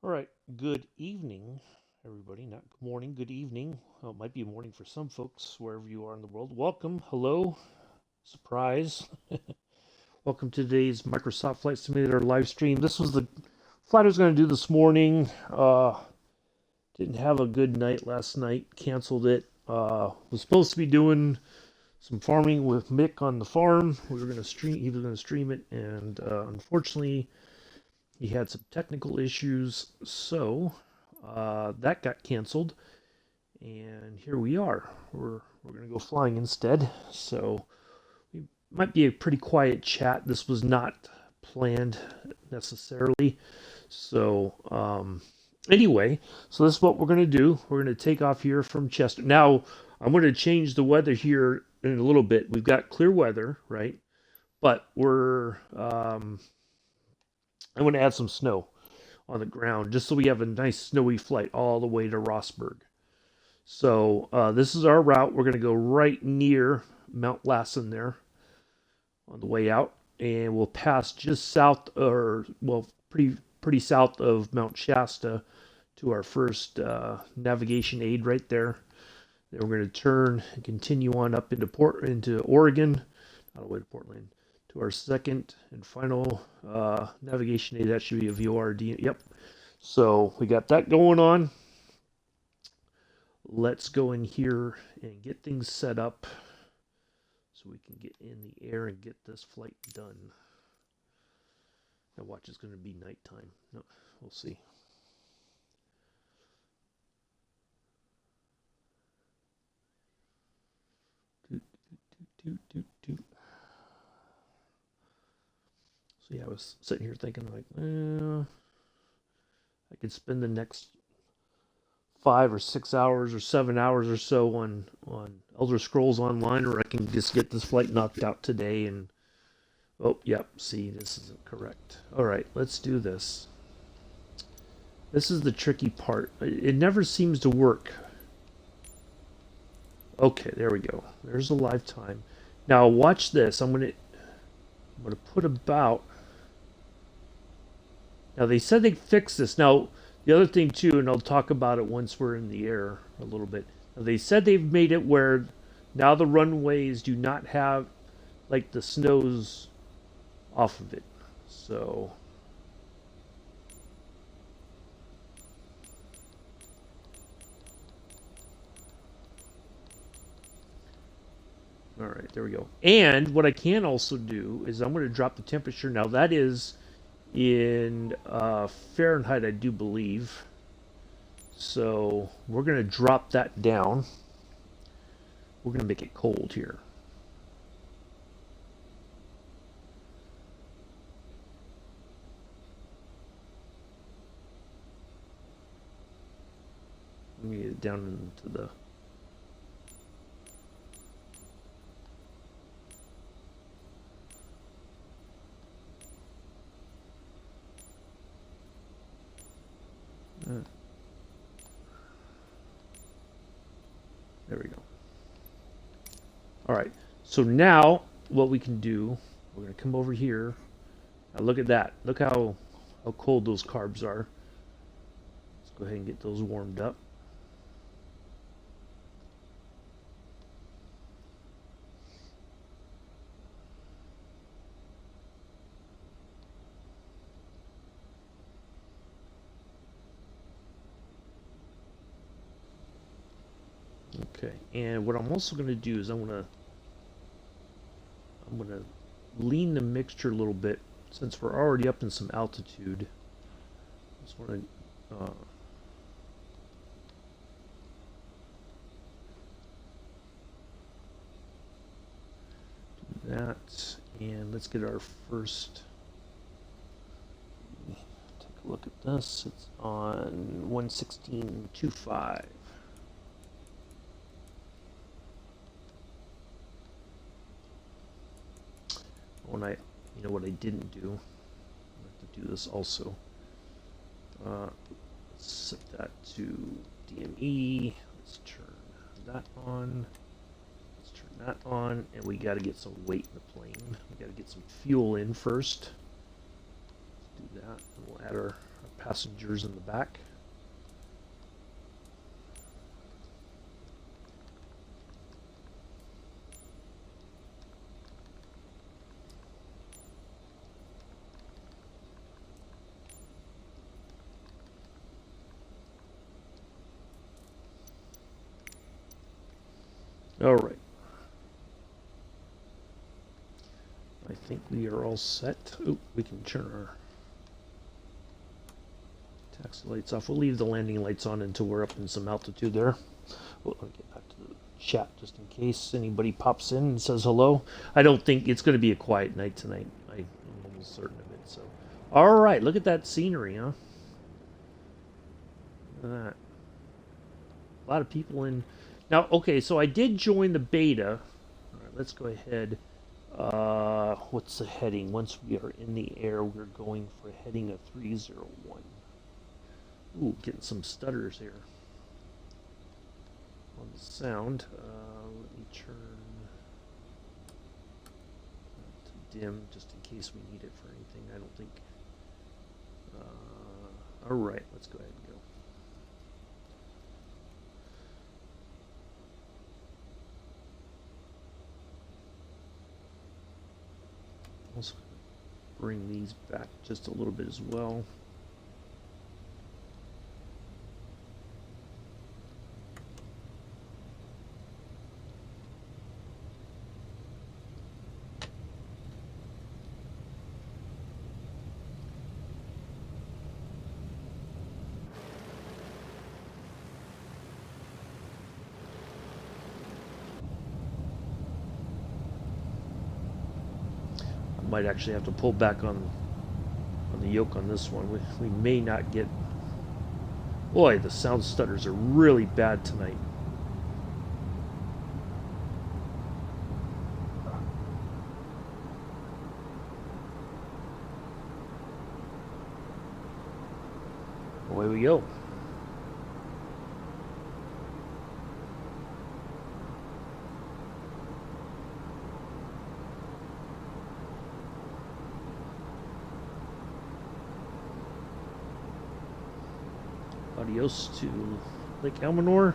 All right, good evening, everybody. Not good morning, good evening. Well, it might be morning for some folks, wherever you are in the world. Welcome, hello, surprise. Welcome to today's Microsoft Flight Simulator live stream. This was the flight I was going to do this morning. Didn't have a good night last night, canceled it. Was supposed to be doing some farming with Mick on the farm. We were going to stream, he was going to stream it, and unfortunately, he had some technical issues, so that got canceled. And here we are. We're gonna go flying instead. So we might be a pretty quiet chat. This was not planned necessarily. So anyway, so this is what we're gonna do. We're gonna take off here from Chester. Now I'm gonna change the weather here in a little bit. We've got clear weather, right? But I'm gonna add some snow on the ground just so we have a nice snowy flight all the way to Roseburg. So this is our route. We're going to go right near Mount Lassen there on the way out, and we'll pass just south, or well, pretty south of Mount Shasta to our first navigation aid right there. Then we're going to turn and continue on up into Oregon, not all the way to Portland, to our second and final navigation aid. That should be a VORD. Yep. So we got that going on. Let's go in here and get things set up so we can get in the air and get this flight done. Now watch, it's going to be nighttime. No, we'll see. Doot, doot, doot, doot. So yeah, I was sitting here thinking like, I could spend the next 5 or 6 hours or 7 hours or so on Elder Scrolls Online, or I can just get this flight knocked out today. And oh, yep, see, this isn't correct. All right, let's do this. This is the tricky part. It never seems to work. Okay, there we go. There's a live time. Now watch this. I'm gonna put about. Now they said they'd fix this. Now the other thing too, and I'll talk about it once we're in the air a little bit. Now, they said they've made it where now the runways do not have like the snows off of it. So all right, there we go. And what I can also do is I'm going to drop the temperature. Now that is in Fahrenheit, I do believe. So we're going to drop that down. We're going to make it cold here. Let me get it down into the. There we go. All right. So now what we can do, we're going to come over here. Now look at that. Look how cold those carbs are. Let's go ahead and get those warmed up. Okay. And what I'm also going to do is I'm gonna lean the mixture a little bit since we're already up in some altitude. Just want to do that, and let's get our first. Take a look at this. It's on 116.25. When you know what I didn't do, I have to do this also. Let's set that to DME. Let's turn that on. Let's turn that on, and we got to get some weight in the plane. We got to get some fuel in first. Let's do that, and we'll add our passengers in the back. All right. I think we are all set. Oh, we can turn our taxi lights off. We'll leave the landing lights on until we're up in some altitude there. Well, let me get back to the chat just in case anybody pops in and says hello. I don't think it's going to be a quiet night tonight. I'm almost certain of it. So, all right, look at that scenery, huh? Look at that. A lot of people in. Now, okay, so I did join the beta. All right, let's go ahead. What's the heading? Once we are in the air, we're going for a heading of 301. Ooh, getting some stutters here on the sound. Let me turn to dim just in case we need it for anything. I don't think. All right, let's go ahead and go. Also bring these back just a little bit as well. Might actually have to pull back on the yoke on this one. We may not get. Boy, the sound stutters are really bad tonight. Away we go. Adios to Lake Elminor.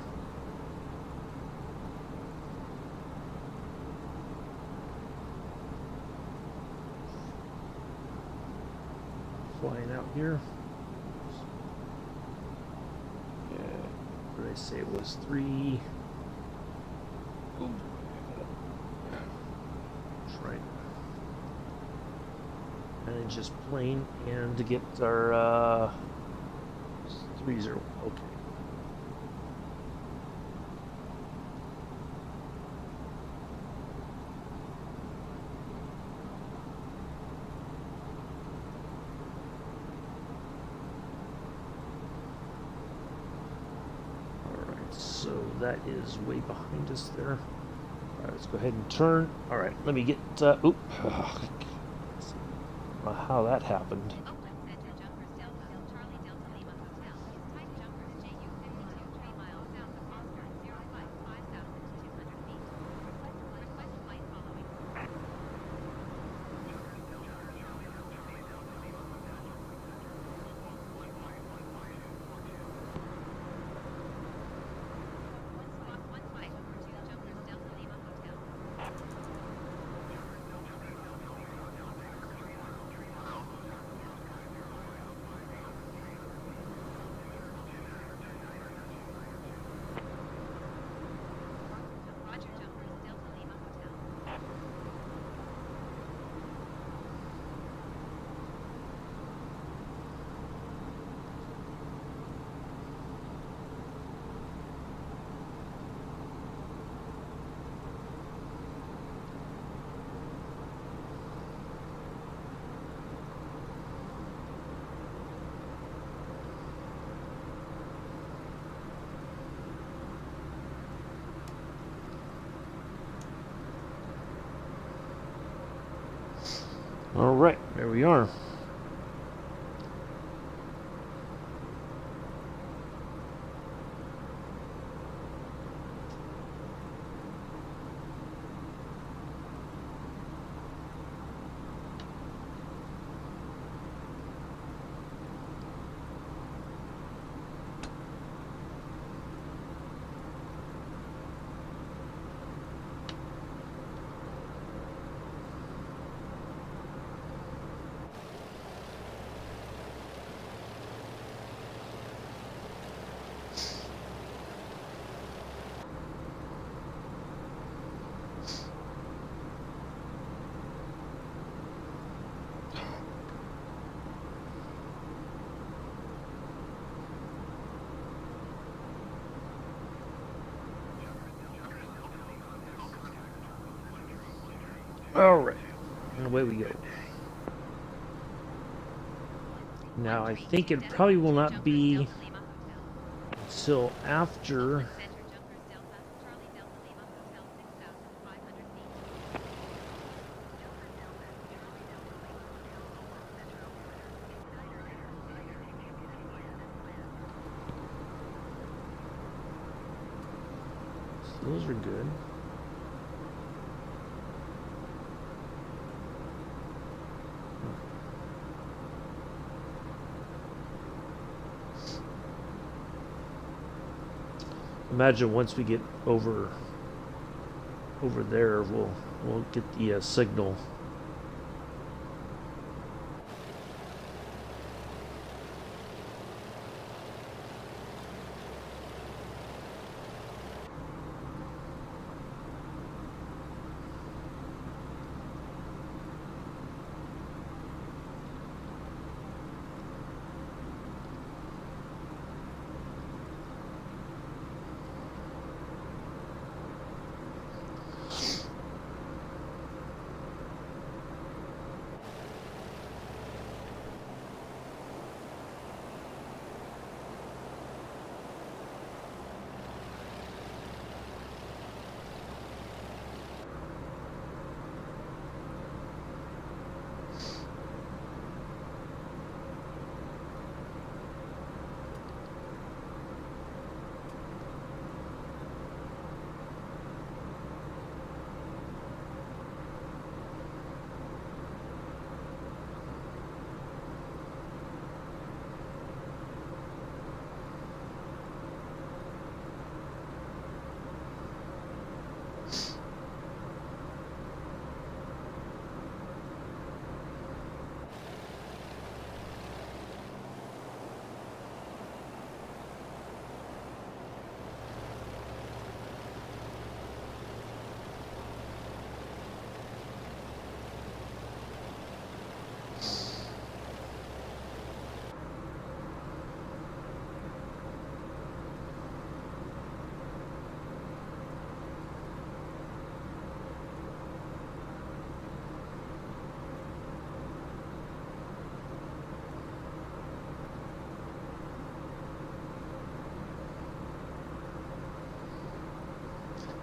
Flying out here. Yeah, what did I say it was? 3. Right. And then just plane and to get our 30. Okay. Alright, so that is way behind us there. Alright, let's go ahead and turn. Alright, let me get oop. I don't know how that happened. All right, there we are. Alright, and away we go. Now, I think it probably will not be until after those are good. Imagine once we get over there, we'll get the signal.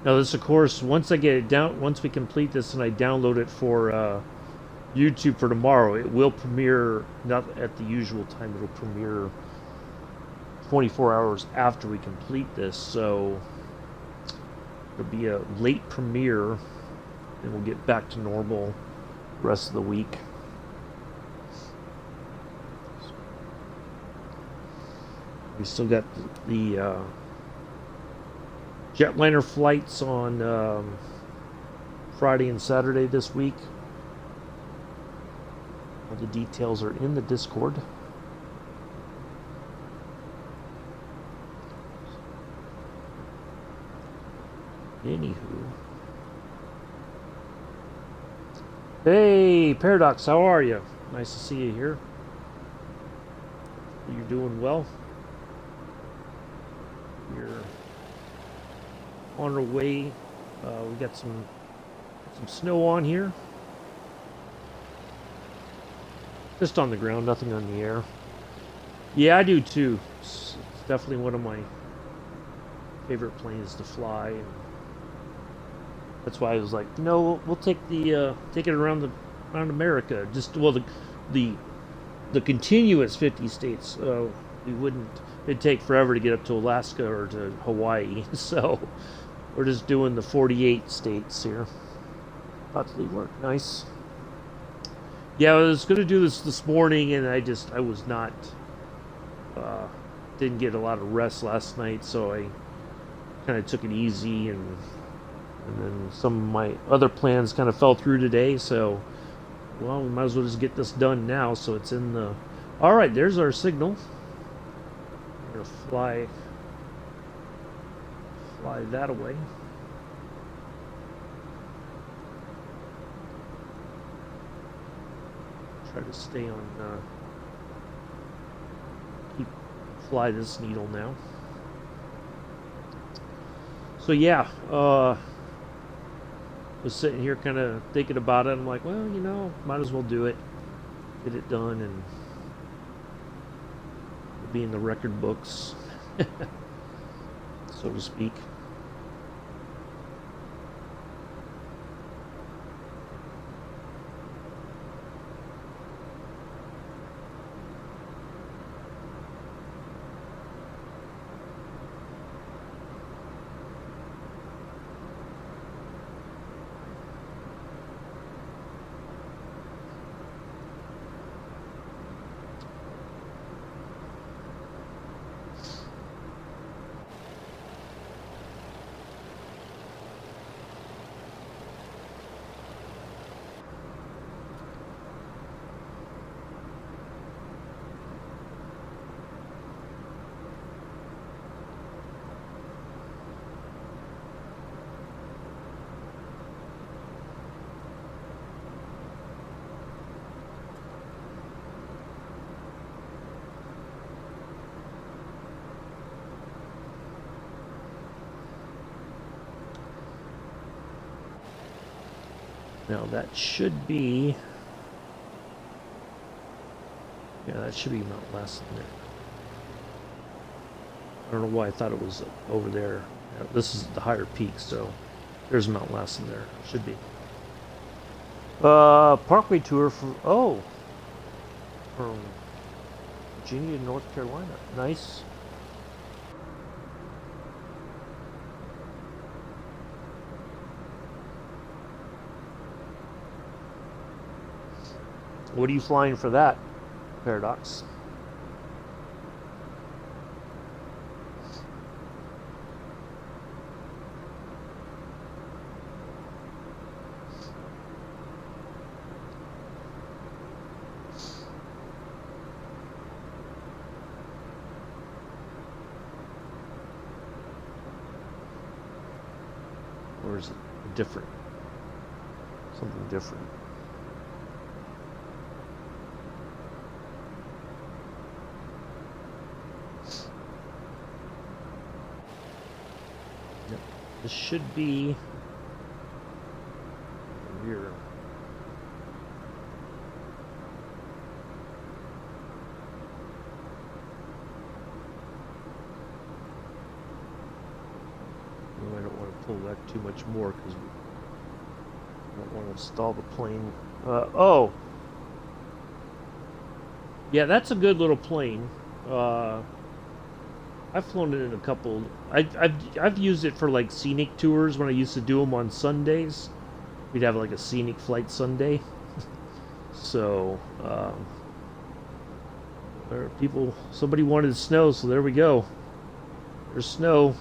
Now this, of course, once I get it down, once we complete this and I download it for YouTube for tomorrow, it will premiere not at the usual time. It'll premiere 24 hours after we complete this, so it'll be a late premiere, and we'll get back to normal the rest of the week. We still got the jetliner flights on Friday and Saturday this week. All the details are in the Discord. Anywho. Hey, Paradox, how are you? Nice to see you here. You're doing well. You're on our way. We got some snow on here. Just on the ground, nothing on the air. Yeah, I do too. It's definitely one of my favorite planes to fly. And that's why I was like, no, we'll take it around America. Just the continuous 50 states. We wouldn't. It'd take forever to get up to Alaska or to Hawaii. So we're just doing the 48 states here. Hopefully work nice. Yeah, I was gonna do this morning, and I was not. Didn't get a lot of rest last night, so I kind of took it easy, and then some of my other plans kind of fell through today. So, well, we might as well just get this done now. So it's in the. All right, there's our signal. We're gonna fly that away. Try to stay on. Fly this needle now. So yeah, was sitting here kind of thinking about it. I'm like, well, might as well do it, get it done, and be in the record books, so to speak. Now that should be, yeah, that should be Mount Lassen there. I don't know why I thought it was over there. This is the higher peak, so there's Mount Lassen there. Should be. Parkway tour from Virginia to North Carolina. Nice. What are you flying for that, Paradox? Or is it different? Something different. Yep. This should be here. I don't want to pull back too much more because I don't want to stall the plane. Oh, yeah, that's a good little plane. I've flown it in a couple. I've used it for like scenic tours when I used to do them on Sundays. We'd have like a scenic flight Sunday. So somebody wanted snow, so there we go. There's snow.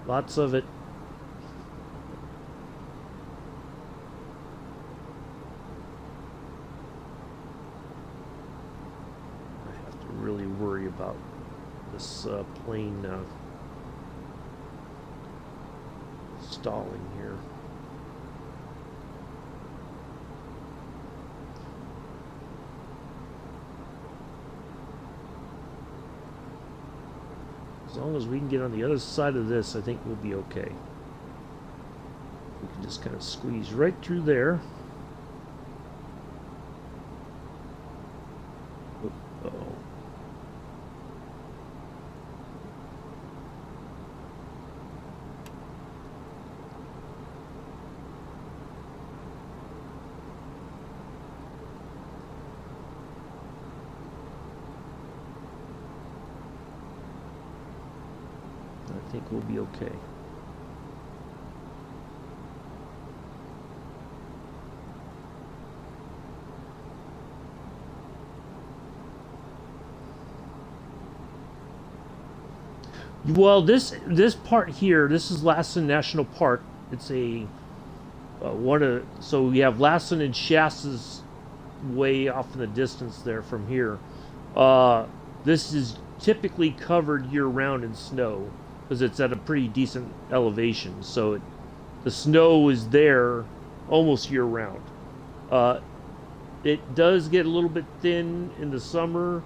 Lots of it. I have to really worry about this plane stalling here. As long as we can get on the other side of this, I think we'll be okay. We can just kind of squeeze right through there. Uh-oh. I think we'll be okay. Well, this part here, this is Lassen National Park. It's a so we have Lassen and Shasta's way off in the distance there from here. This is typically covered year round in snow because it's at a pretty decent elevation. So the snow is there almost year round. Uh, it does get a little bit thin in the summer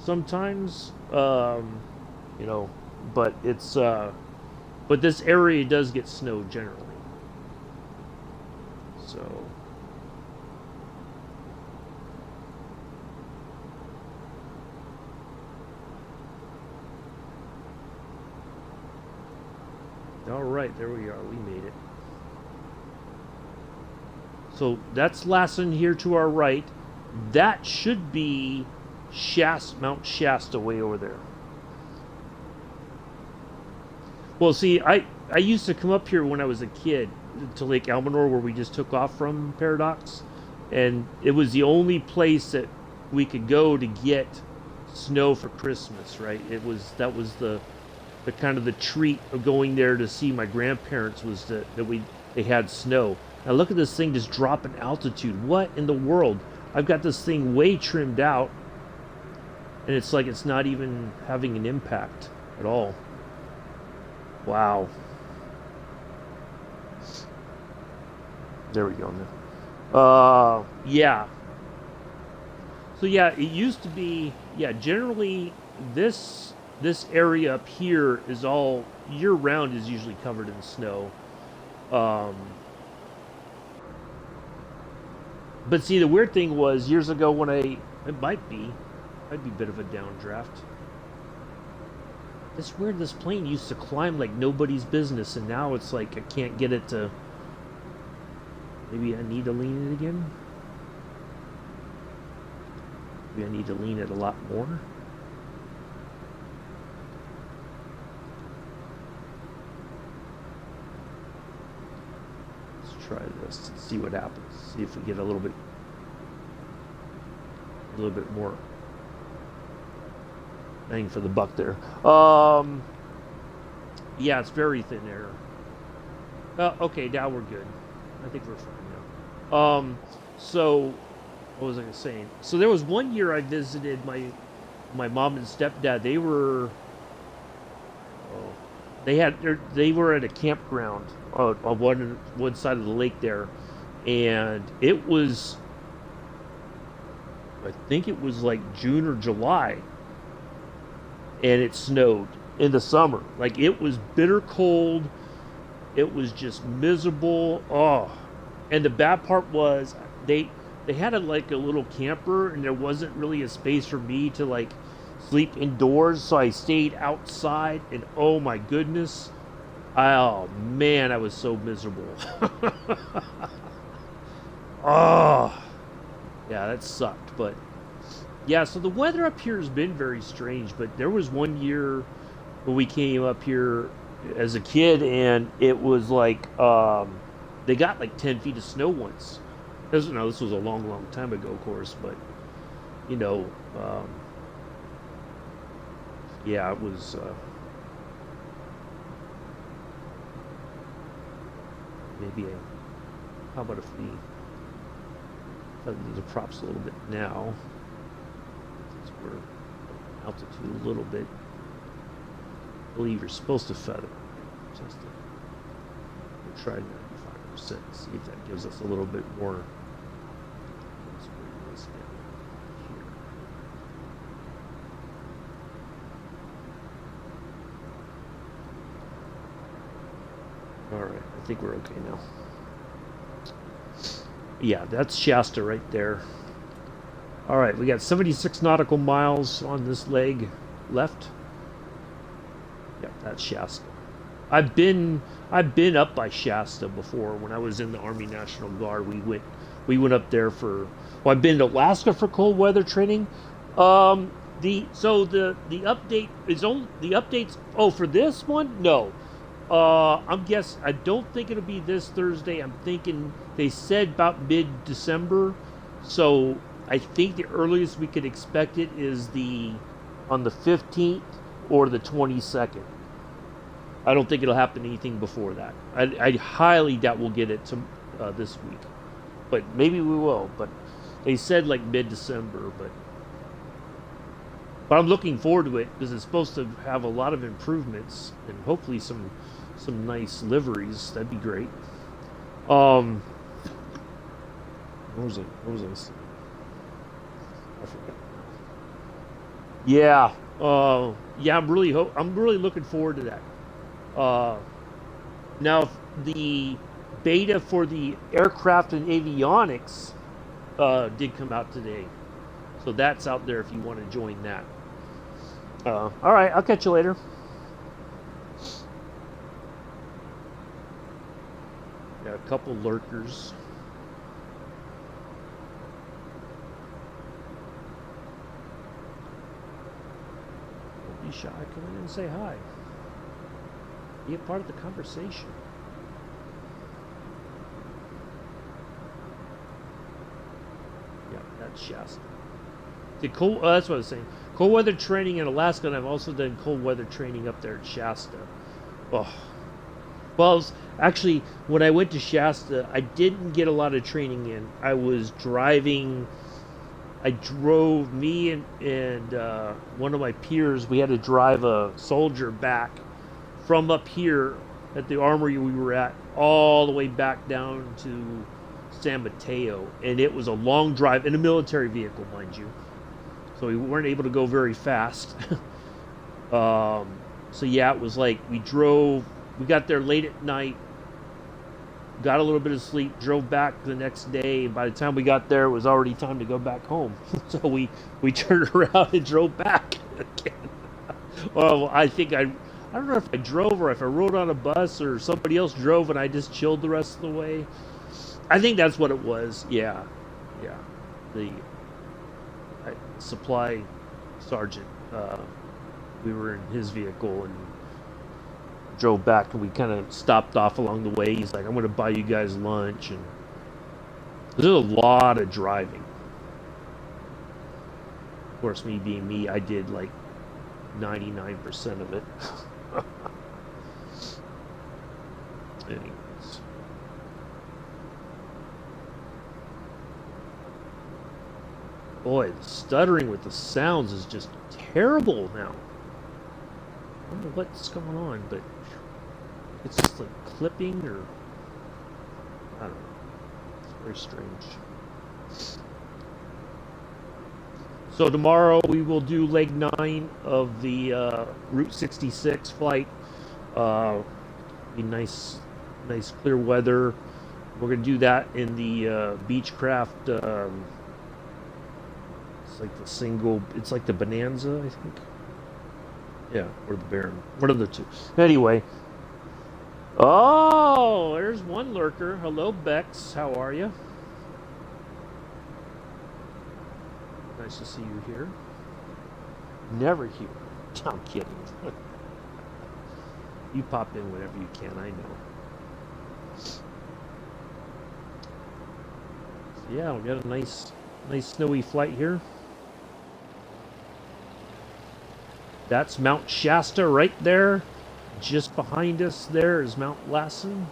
sometimes, you know, but it's but this area does get snow generally. So all right, there we are. We made it. So that's Lassen here to our right. That should be Mount Shasta way over there. Well, see, I used to come up here when I was a kid to Lake Almanor, where we just took off from Paradox, and it was the only place that we could go to get snow for Christmas. Right? That was the kind of the treat of going there to see my grandparents was that they had snow. Now look at this thing just drop in altitude. What in the world? I've got this thing way trimmed out, and it's like it's not even having an impact at all. Wow. There we go. Yeah. So yeah, it used to be, yeah, generally this area up here is all year round is usually covered in snow. But see, the weird thing was years ago when it might be a bit of a downdraft. It's weird. This plane used to climb like nobody's business, and now it's like I can't get it to. Maybe I need to lean it again. Maybe I need to lean it a lot more. Let's try this and see what happens. See if we get a little bit more bang for the buck there. Yeah, it's very thin air. Okay, now we're good. I think we're fine now. So what was I saying? So there was one year I visited my mom and stepdad. They were they were at a campground on one side of the lake there, and it was, I think it was like June or July, and it snowed in the summer. Like it was bitter cold. It was just miserable. Oh, and the bad part was they had like a little camper, and there wasn't really a space for me to like sleep indoors, so I stayed outside, and oh my goodness, oh man, I was so miserable. Oh, yeah, that sucked. But yeah, so the weather up here has been very strange. But there was one year when we came up here as a kid, and it was like they got like 10 feet of snow once. This was a long, long time ago, of course, but you know, yeah, it was. How about if we feather the props a little bit now? Since we're altitude a little bit. I believe you're supposed to feather. We'll try 95%. See if that gives us a little bit more. All right, I think we're okay now. Yeah, that's Shasta right there. All right, we got 76 nautical miles on this leg left. Yep, that's Shasta. I've been up by Shasta before when I was in the Army National Guard. We went up there for. Well, I've been to Alaska for cold weather training. The update is only the updates. Oh, for this one, no. I don't think it'll be this Thursday. I'm thinking they said about mid-December, so I think the earliest we could expect it is on the 15th or the 22nd. I don't think it'll happen anything before that. I highly doubt we'll get it this week, but maybe we will. But they said like mid-December, but I'm looking forward to it because it's supposed to have a lot of improvements and hopefully some nice liveries. That'd be great. What was I saying? I forgot. Yeah. Yeah. I'm really looking forward to that. Now the beta for the aircraft and avionics did come out today. So that's out there if you want to join that. All right, I'll catch you later. Got a couple lurkers. Don't be shy. Come in and say hi. Be a part of the conversation. Yeah, that's Shasta. That's what I was saying. Cold weather training in Alaska, and I've also done cold weather training up there at Shasta. Oh. Well, actually, when I went to Shasta, I didn't get a lot of training in. I was driving. I drove, me and one of my peers, we had to drive a soldier back from up here at the armory we were at all the way back down to San Mateo. And it was a long drive in a military vehicle, mind you. So we weren't able to go very fast. So yeah, it was like we got there late at night, got a little bit of sleep, drove back the next day, and by the time we got there, it was already time to go back home. So we turned around and drove back again. Well, I don't know if I drove or if I rode on a bus or somebody else drove and I just chilled the rest of the way. I think that's what it was. Yeah. The supply sergeant, we were in his vehicle and drove back, and we kind of stopped off along the way. He's like, I'm going to buy you guys lunch. And there's a lot of driving. Of course, me being me, I did like 99% of it. Anyways. Boy, the stuttering with the sounds is just terrible now. I don't know what's going on, but it's just like clipping, or I don't know. It's very strange. So tomorrow we will do leg 9 of the Route 66 flight. Be nice clear weather. We're gonna do that in the Beechcraft. It's like the single. It's like the Bonanza, I think. Yeah, or the Baron. One of the two. Anyway. Oh, there's one lurker. Hello, Bex. How are you? Nice to see you here. Never here. I'm kidding. You pop in whenever you can, I know. So yeah, we got a nice snowy flight here. That's Mount Shasta right there. Just behind us there is Mount Lassen.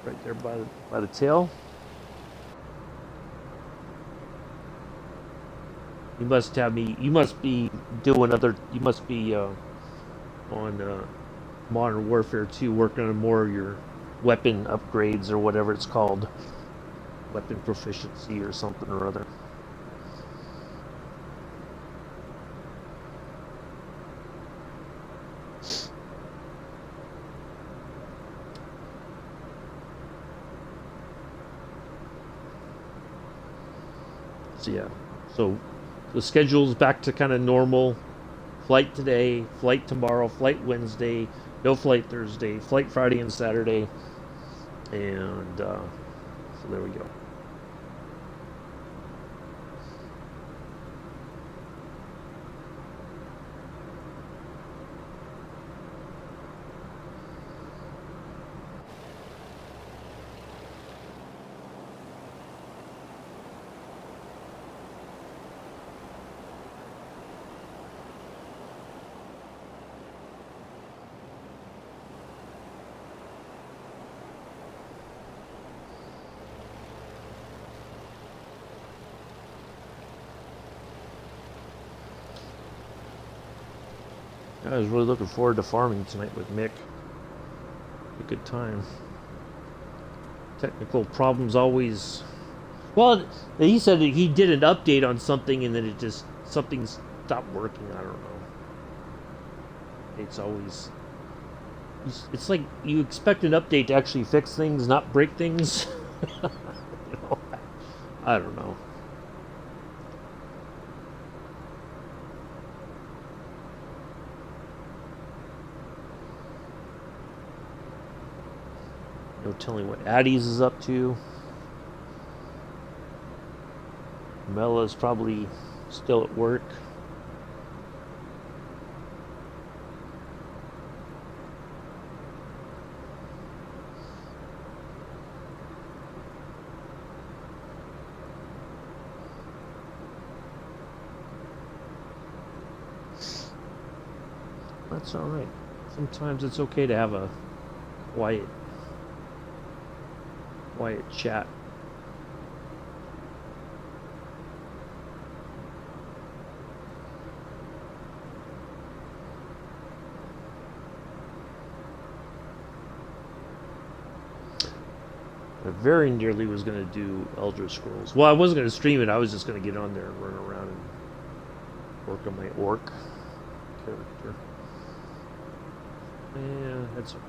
Right there by the tail. You must be on Modern Warfare 2 working on more of your weapon upgrades or whatever it's called. Weapon proficiency or something or other. So yeah, so the schedule's back to kind of normal. Flight today, flight tomorrow, flight Wednesday, no flight Thursday, flight Friday and Saturday, and so there we go. I was really looking forward to farming tonight with Mick. A good time. Technical problems always. Well, he said that he did an update on something and then something stopped working. I don't know. It's always It's like you expect an update to actually fix things, not break things. I don't know. No telling what Addie's is up to. Mella's probably still at work. That's all right. Sometimes it's okay to have a quiet chat. I very nearly was going to do Elder Scrolls. Well, I wasn't going to stream it. I was just going to get on there and run around and work on my orc character. Yeah, that's okay.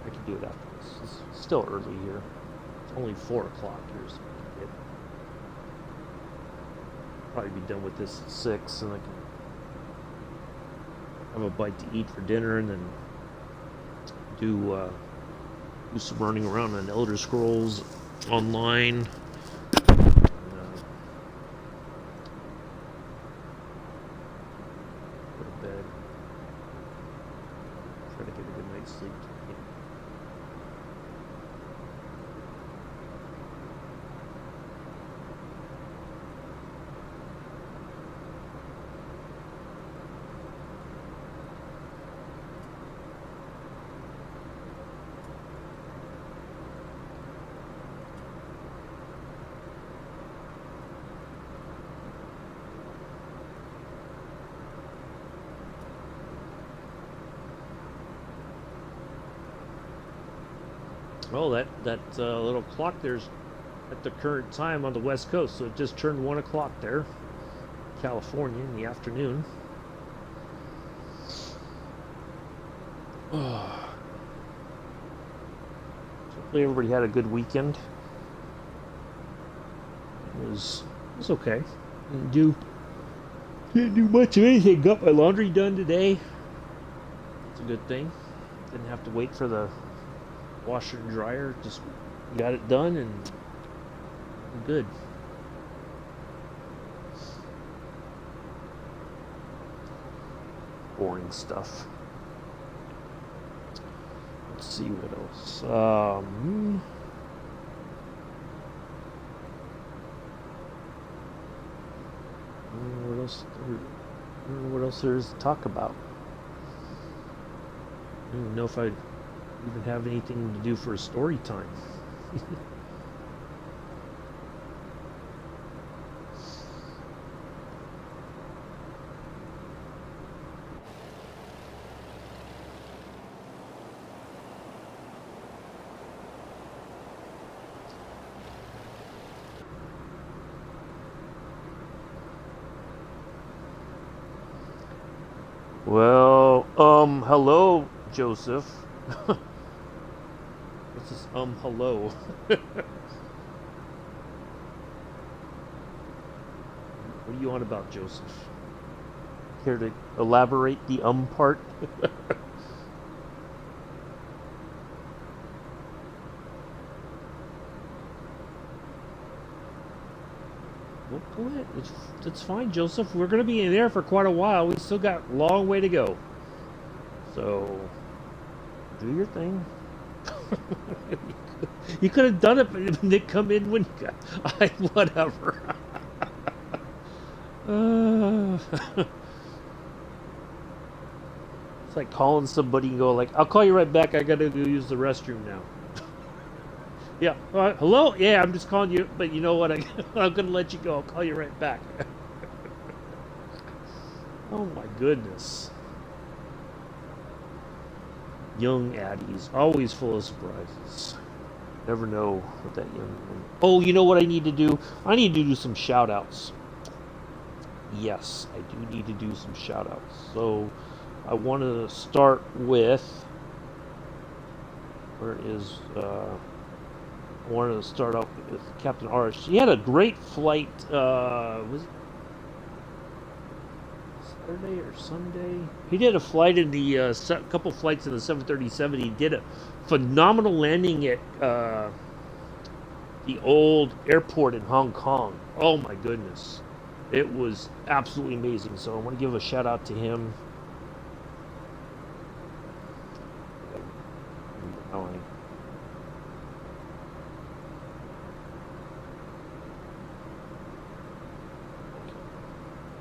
I can do it after this. It's still early here. It's only 4 o'clock here, so I can probably be done with this at 6, and I can have a bite to eat for dinner, and then do some running around on Elder Scrolls online. Go to bed. Try to get a good night's sleep. Oh, that little clock there's at the current time on the West Coast, so it just turned 1 o'clock there, California, in the afternoon. Hopefully everybody had a good weekend. It was okay. Didn't do much of anything. Got my laundry done today. It's a good thing. Didn't have to wait for the washer and dryer. Just got it done and I'm good. Boring stuff. Let's see what else. What else there is to talk about? I don't even know if I even have anything to do for a story time. Well, hello, Joseph. What's this, hello? What are you on about, Joseph? Care to elaborate the part? Well, go ahead. It's fine, Joseph. We're going to be in there for quite a while. We still got a long way to go. So, do your thing. You could have done it, but they come in when you got... whatever. It's like calling somebody and go like, I'll call you right back. I got to go use the restroom now. Yeah. Hello? Yeah, I'm just calling you, but you know what? I'm going to let you go. I'll call you right back. Oh my goodness. Young Addies, always full of surprises. Never know what that young one... Oh, you know what I need to do? I need to do some shout outs. Yes, I do need to do some shout outs. So I want to start with where is I wanted to start off with Captain Arish. He had a great flight. Was it Saturday or Sunday? He did a flight in the couple flights in the 737. He did a phenomenal landing at the old airport in Hong Kong. Oh my goodness, it was absolutely amazing. So I want to give a shout out to him.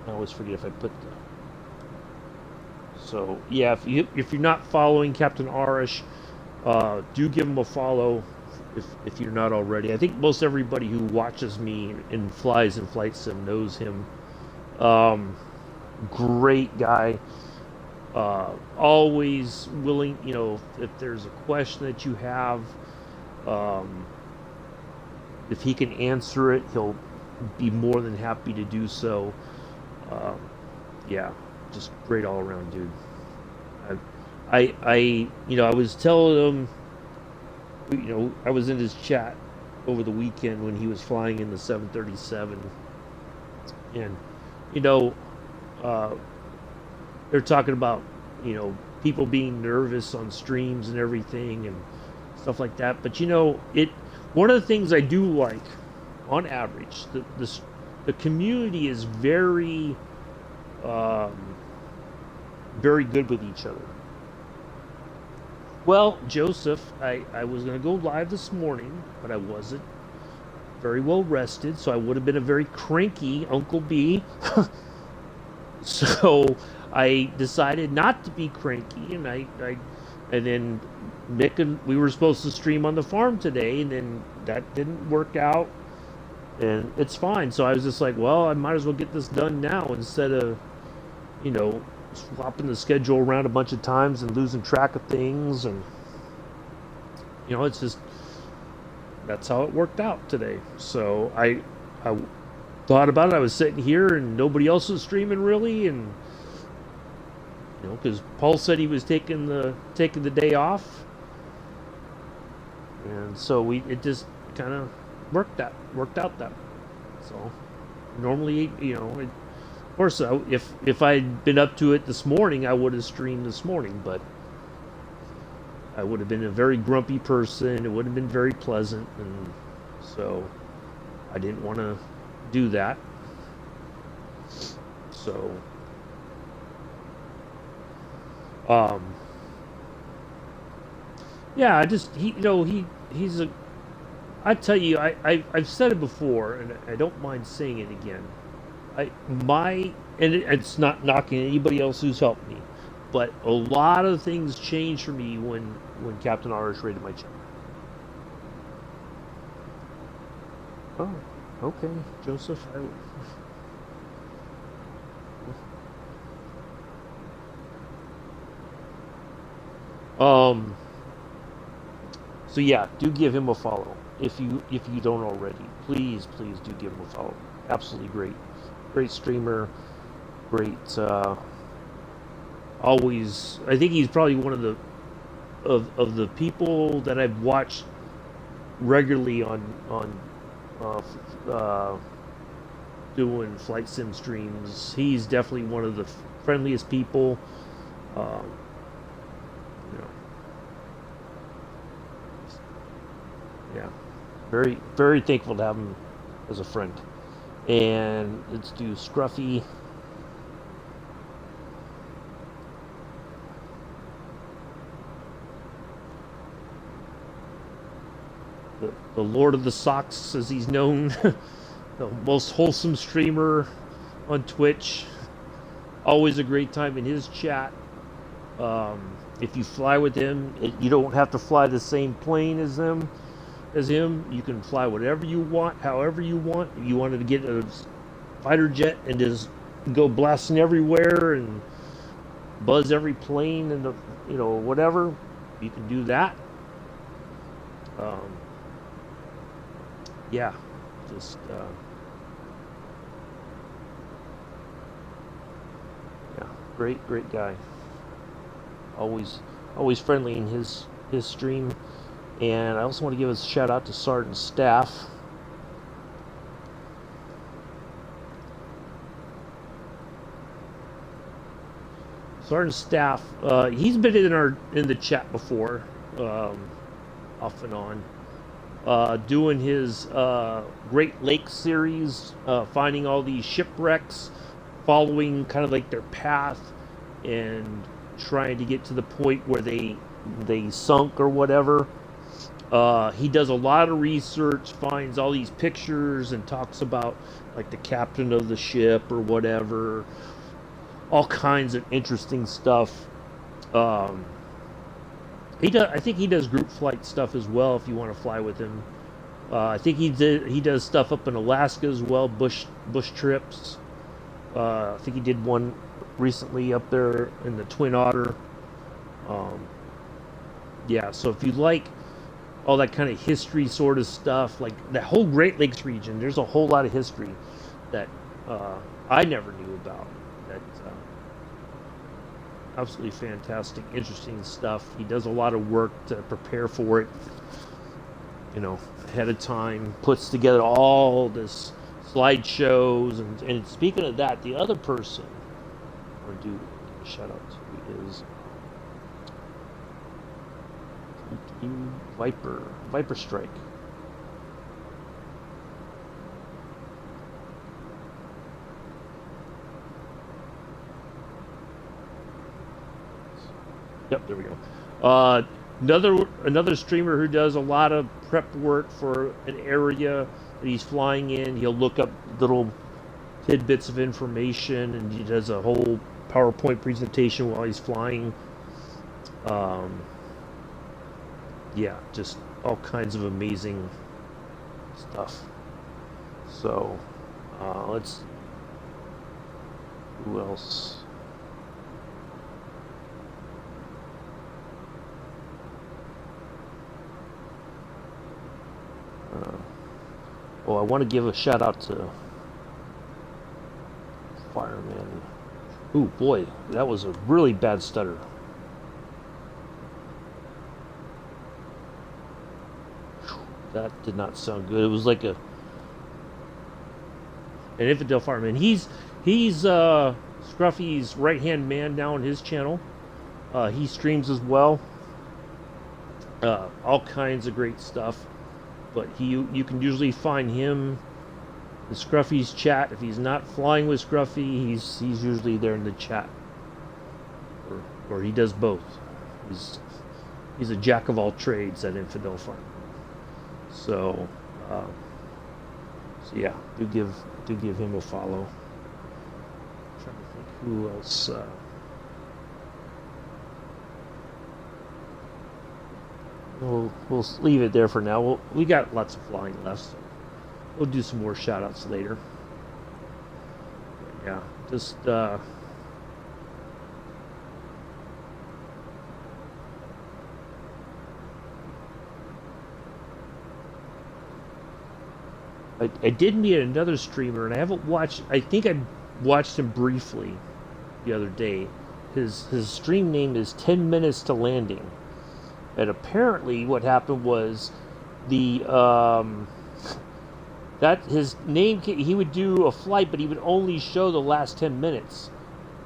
I always forget if I put the. So yeah, if you're not following Captain Arish, do give him a follow if you're not already. I think most everybody who watches me and flies in Flight Sim knows him. Great guy. Always willing. If there's a question that you have, if he can answer it, he'll be more than happy to do so. Yeah, just great all around dude. I was telling him, I was in his chat over the weekend when he was flying in the 737, and you know, uh, they're talking about people being nervous on streams and everything and stuff like that. But one of the things I do like, on average, the community is very very good with each other. Well, Joseph, I was going to go live this morning, but I wasn't very well rested, so I would have been a very cranky Uncle B. So I decided not to be cranky, and then Mick and we were supposed to stream on the farm today, and then that didn't work out, and it's fine. So I was just like, well, I might as well get this done now instead of, swapping the schedule around a bunch of times and losing track of things, and it's just that's how it worked out today. So I thought about it. I was sitting here and nobody else was streaming really, and because Paul said he was taking the day off, and so it just kind of worked out that. So normally, of course, if I'd been up to it this morning, I would have streamed this morning, but I would have been a very grumpy person. It would have been very pleasant, and so I didn't want to do that. So, yeah, he's a. I tell you, I've said it before, and I don't mind saying it again. It's not knocking anybody else who's helped me, but a lot of things changed for me when Captain Arish raided my channel. Oh, okay, Joseph. So yeah, do give him a follow if you don't already. Please do give him a follow. Absolutely great streamer, great. Always, I think he's probably one of the people that I've watched regularly on doing flight sim streams. He's definitely one of the friendliest people. Yeah, very thankful to have him as a friend. And let's do Scruffy. The Lord of the Socks, as he's known. The most wholesome streamer on Twitch. Always a great time in his chat. If you fly with him, you don't have to fly the same plane as him. You can fly whatever you want, however you want. If you wanted to get a fighter jet and just go blasting everywhere and buzz every plane and whatever, you can do that. Yeah, just yeah, great guy. Always friendly in his stream. And I also want to give a shout out to Sergeant Staff. Sergeant Staff, he's been in the chat before, off and on, doing his Great Lakes series, finding all these shipwrecks, following kind of like their path, and trying to get to the point where they sunk or whatever. He does a lot of research, finds all these pictures, and talks about like the captain of the ship or whatever. All kinds of interesting stuff. He does. I think he does group flight stuff as well. If you want to fly with him, I think he does stuff up in Alaska as well. Bush trips. I think he did one recently up there in the Twin Otter. Yeah. So if you like all that kind of history sort of stuff, like the whole Great Lakes region, there's a whole lot of history that I never knew about. That absolutely fantastic, interesting stuff. He does a lot of work to prepare for it, ahead of time. Puts together all this slideshows, and speaking of that, the other person I want to do a shout out to is Viper Strike. Yep, there we go. Another streamer who does a lot of prep work for an area that he's flying in. He'll look up little tidbits of information, and he does a whole PowerPoint presentation while he's flying. Yeah, just all kinds of amazing stuff. So, who else? Well, I want to give a shout out to Fireman. Ooh, boy, that was a really bad stutter. That did not sound good. It was like an infidel fireman. He's Scruffy's right-hand man now on his channel. He streams as well. All kinds of great stuff. But you can usually find him in Scruffy's chat. If he's not flying with Scruffy, he's usually there in the chat, or he does both. He's a jack of all trades, that infidel fireman. So yeah, do give him a follow. I'm trying to think who else. We'll leave it there for now. We got lots of flying left, so we'll do some more shout outs later. But yeah, just I did meet another streamer, and I haven't watched. I think I watched him briefly the other day. His stream name is 10 Minutes to Landing. And apparently what happened was that his name, he would do a flight, but he would only show the last 10 minutes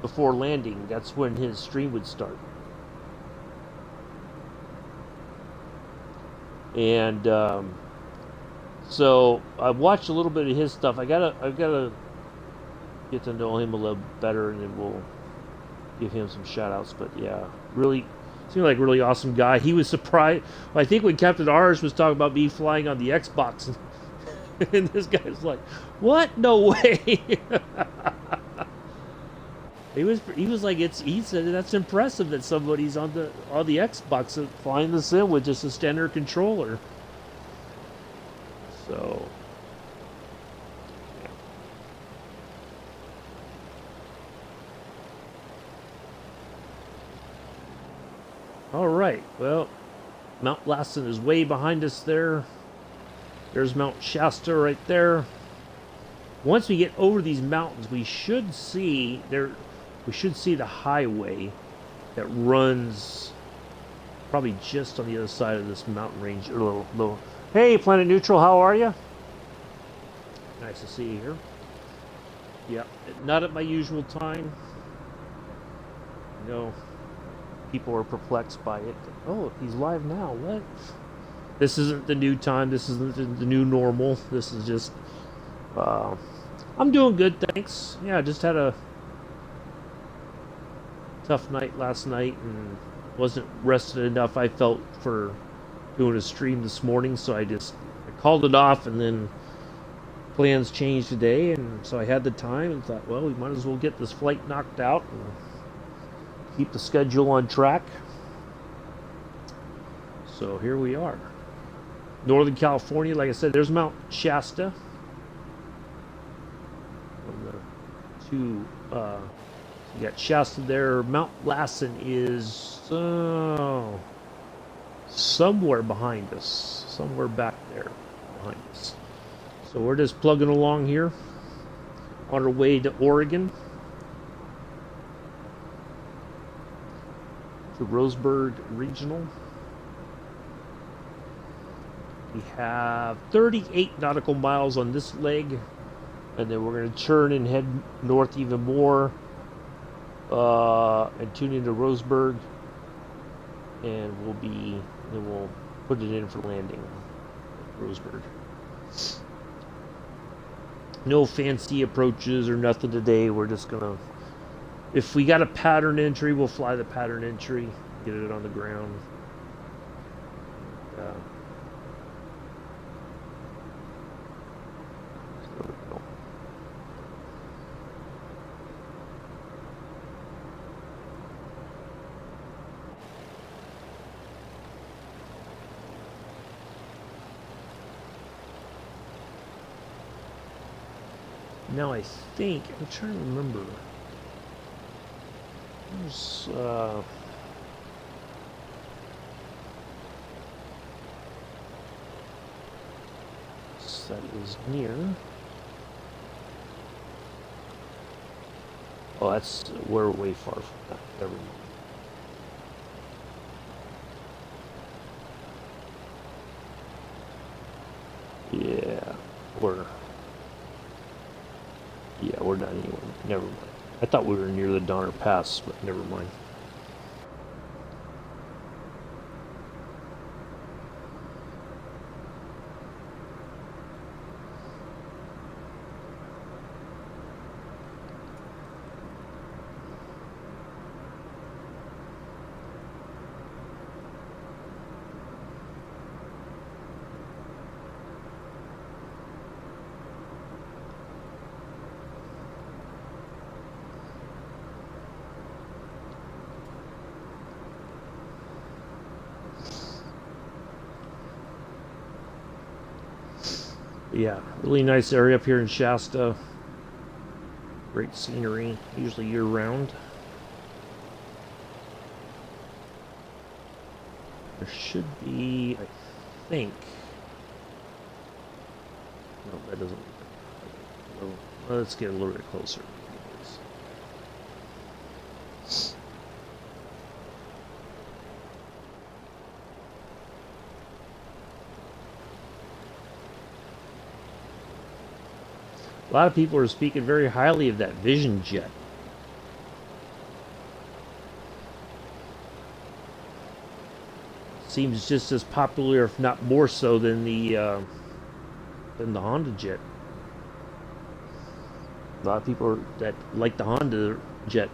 before landing. That's when his stream would start. And so I watched a little bit of his stuff. I've gotta get to know him a little better, and then we'll give him some shout outs. But yeah, really seemed like a really awesome guy. He was surprised. I think when Captain R's was talking about me flying on the Xbox, and this guy's like, "What? No way!" He was like, he said that's impressive that somebody's on the Xbox flying the sim with just a standard controller. So. All right, well, Mount Lassen is way behind us there. There's Mount Shasta right there. Once we get over these mountains, we should see the highway that runs probably just on the other side of this mountain range. Or little. Hey, Planet Neutral, how are you? Nice to see you here. Yeah, not at my usual time. No, people are perplexed by it. Oh, he's live now. What? This isn't the new time. This isn't the new normal. This is just. I'm doing good, thanks. Yeah, I just had a tough night last night and wasn't rested enough, I felt, for doing a stream this morning, so I called it off, and then plans changed today, and so I had the time and thought, well, we might as well get this flight knocked out and keep the schedule on track. So here we are. Northern California, like I said, there's Mount Shasta. You got Shasta there. Mount Lassen is somewhere behind us, somewhere back there behind us. So we're just plugging along here on our way to Oregon, to Roseburg Regional. We have 38 nautical miles on this leg, and then we're going to turn and head north even more and tune into Roseburg, and we'll put it in for landing at Roseburg. No fancy approaches or nothing today. We're just gonna, if we got a pattern entry, we'll fly the pattern entry, get it on the ground. Now I think, I'm trying to remember. There's, that is near. Oh, we're way far from that. Never mind. We're not anywhere. Never mind. I thought we were near the Donner Pass, but never mind. Yeah, really nice area up here in Shasta. Great scenery, usually year-round. There should be, I think. No, that doesn't. Well, let's get a little bit closer. A lot of people are speaking very highly of that Vision jet. Seems just as popular, if not more so, than the Honda jet. A lot of people that like the Honda jet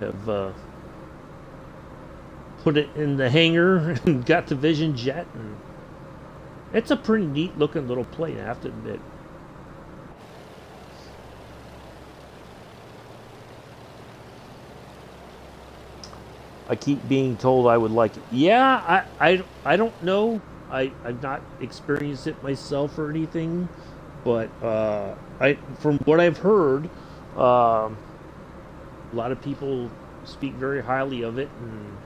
have put it in the hangar and got the Vision jet, and it's a pretty neat looking little plane, I have to admit. I keep being told I would like it. Yeah, I don't know. I've not experienced it myself or anything, but from what I've heard, a lot of people speak very highly of it, and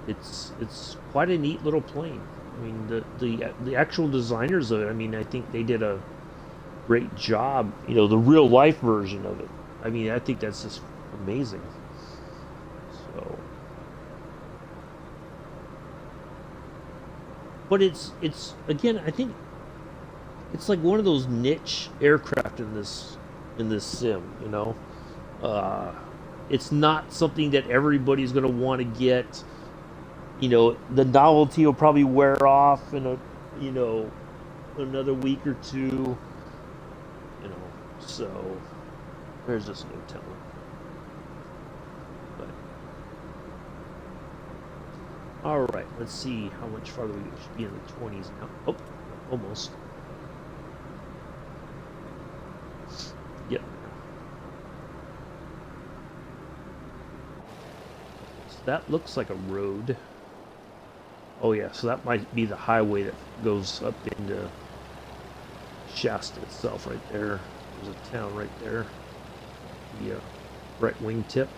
it's quite a neat little plane. I mean, the actual designers of it, I mean, I think they did a great job. The real life version of it. I mean, I think that's just amazing. So, but it's again, I think it's like one of those niche aircraft in this sim. Uh, it's not something that everybody's going to want to get. The novelty will probably wear off in another week or two. So there's just no telling. But all right, let's see how much farther we should be in the 20s now. Oh, almost. Yep. So that looks like a road. Oh yeah, so that might be the highway that goes up into Shasta itself right there. There's a town right there. The right wingtip.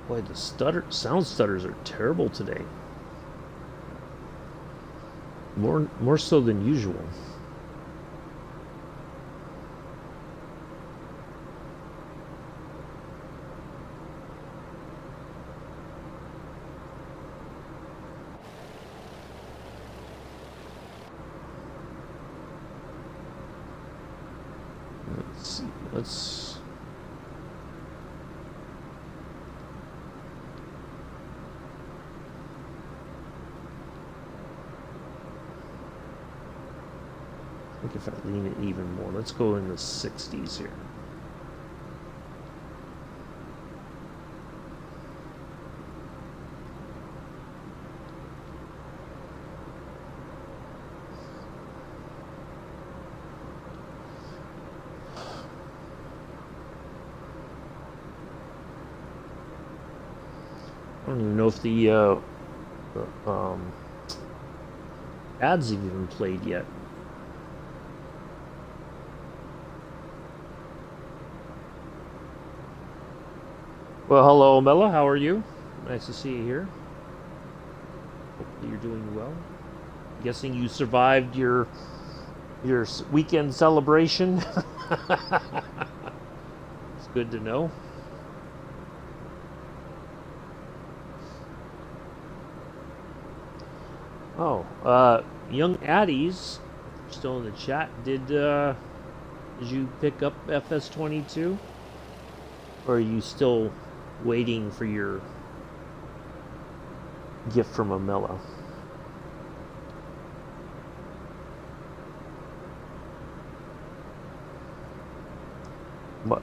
Boy, the sound stutters are terrible today. More so than usual. Let's see. I think if I lean it even more, let's go in the 60s here. I don't even know if the ads have even played yet. Well, hello, Mela. How are you? Nice to see you here. Hopefully you're doing well. I'm guessing you survived your weekend celebration. It's good to know. Oh, young Addies, still in the chat. Did you pick up FS22, or are you still waiting for your gift from Amela? What?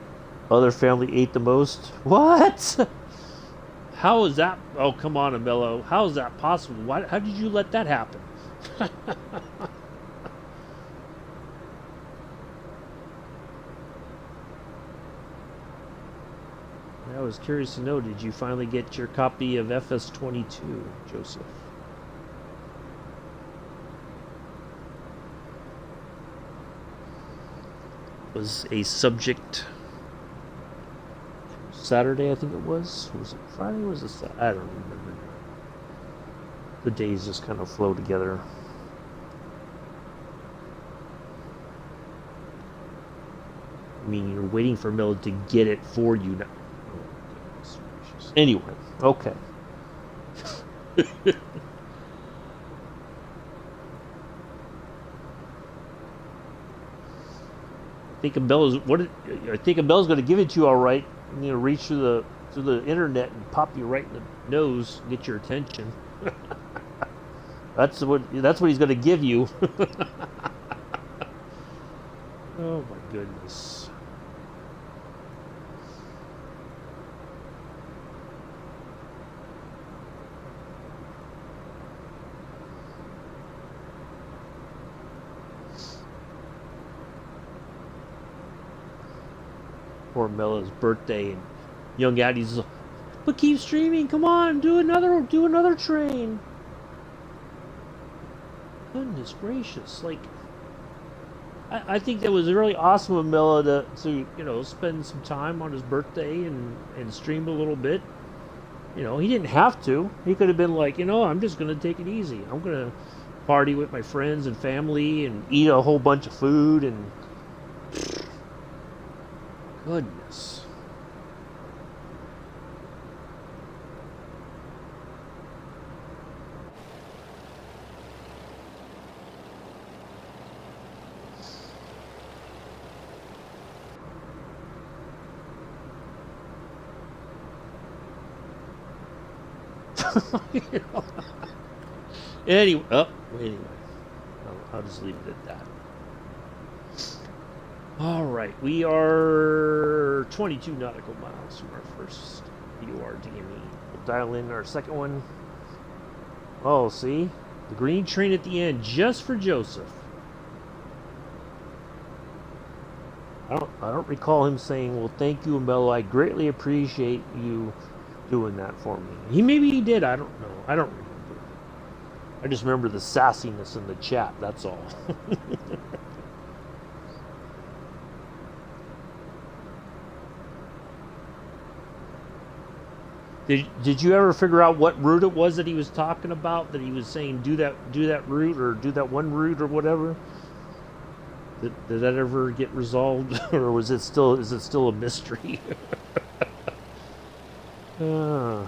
Other family ate the most? What? How is that? Oh, come on, Amela. How is that possible? How did you let that happen? I was curious to know, did you finally get your copy of FS22, Joseph? Was a subject Saturday, I think it was. Was it Friday? Was it Saturday? I don't remember. The days just kind of flow together. I mean, you're waiting for Miller to get it for you now. Anyway, okay. I think Abel's going to give it to you all right. Reach through the internet and pop you right in the nose, get your attention. That's what he's going to give you. Oh my goodness. Poor Mella's birthday, and young Addie's like, but keep streaming, come on, do another train. Goodness gracious, like, I think that was really awesome of Milla to spend some time on his birthday and stream a little bit. He didn't have to. He could have been like, I'm just gonna take it easy. I'm gonna party with my friends and family and eat a whole bunch of food and goodness. Anyway, I'll just leave it at that. All right, we are 22 nautical miles from our first URDME. We'll dial in our second one. Oh, see? The green train at the end, just for Joseph. I don't recall him saying, "Well, thank you, Mello. I greatly appreciate you doing that for me." Maybe he did. I don't know. I don't remember. I just remember the sassiness in the chat. That's all. Did you ever figure out what route it was that he was talking about? That he was saying do that route or do that one route or whatever? Did that ever get resolved, or is it still a mystery? uh.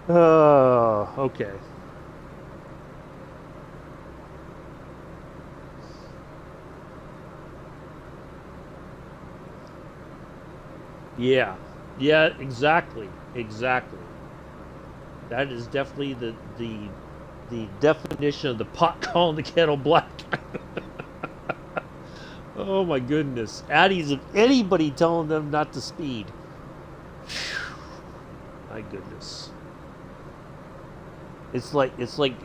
Oh, okay. Yeah. Yeah, exactly. Exactly. That is definitely the definition of the pot calling the kettle black. Oh my goodness. Addies of anybody telling them not to speed. My goodness. It's like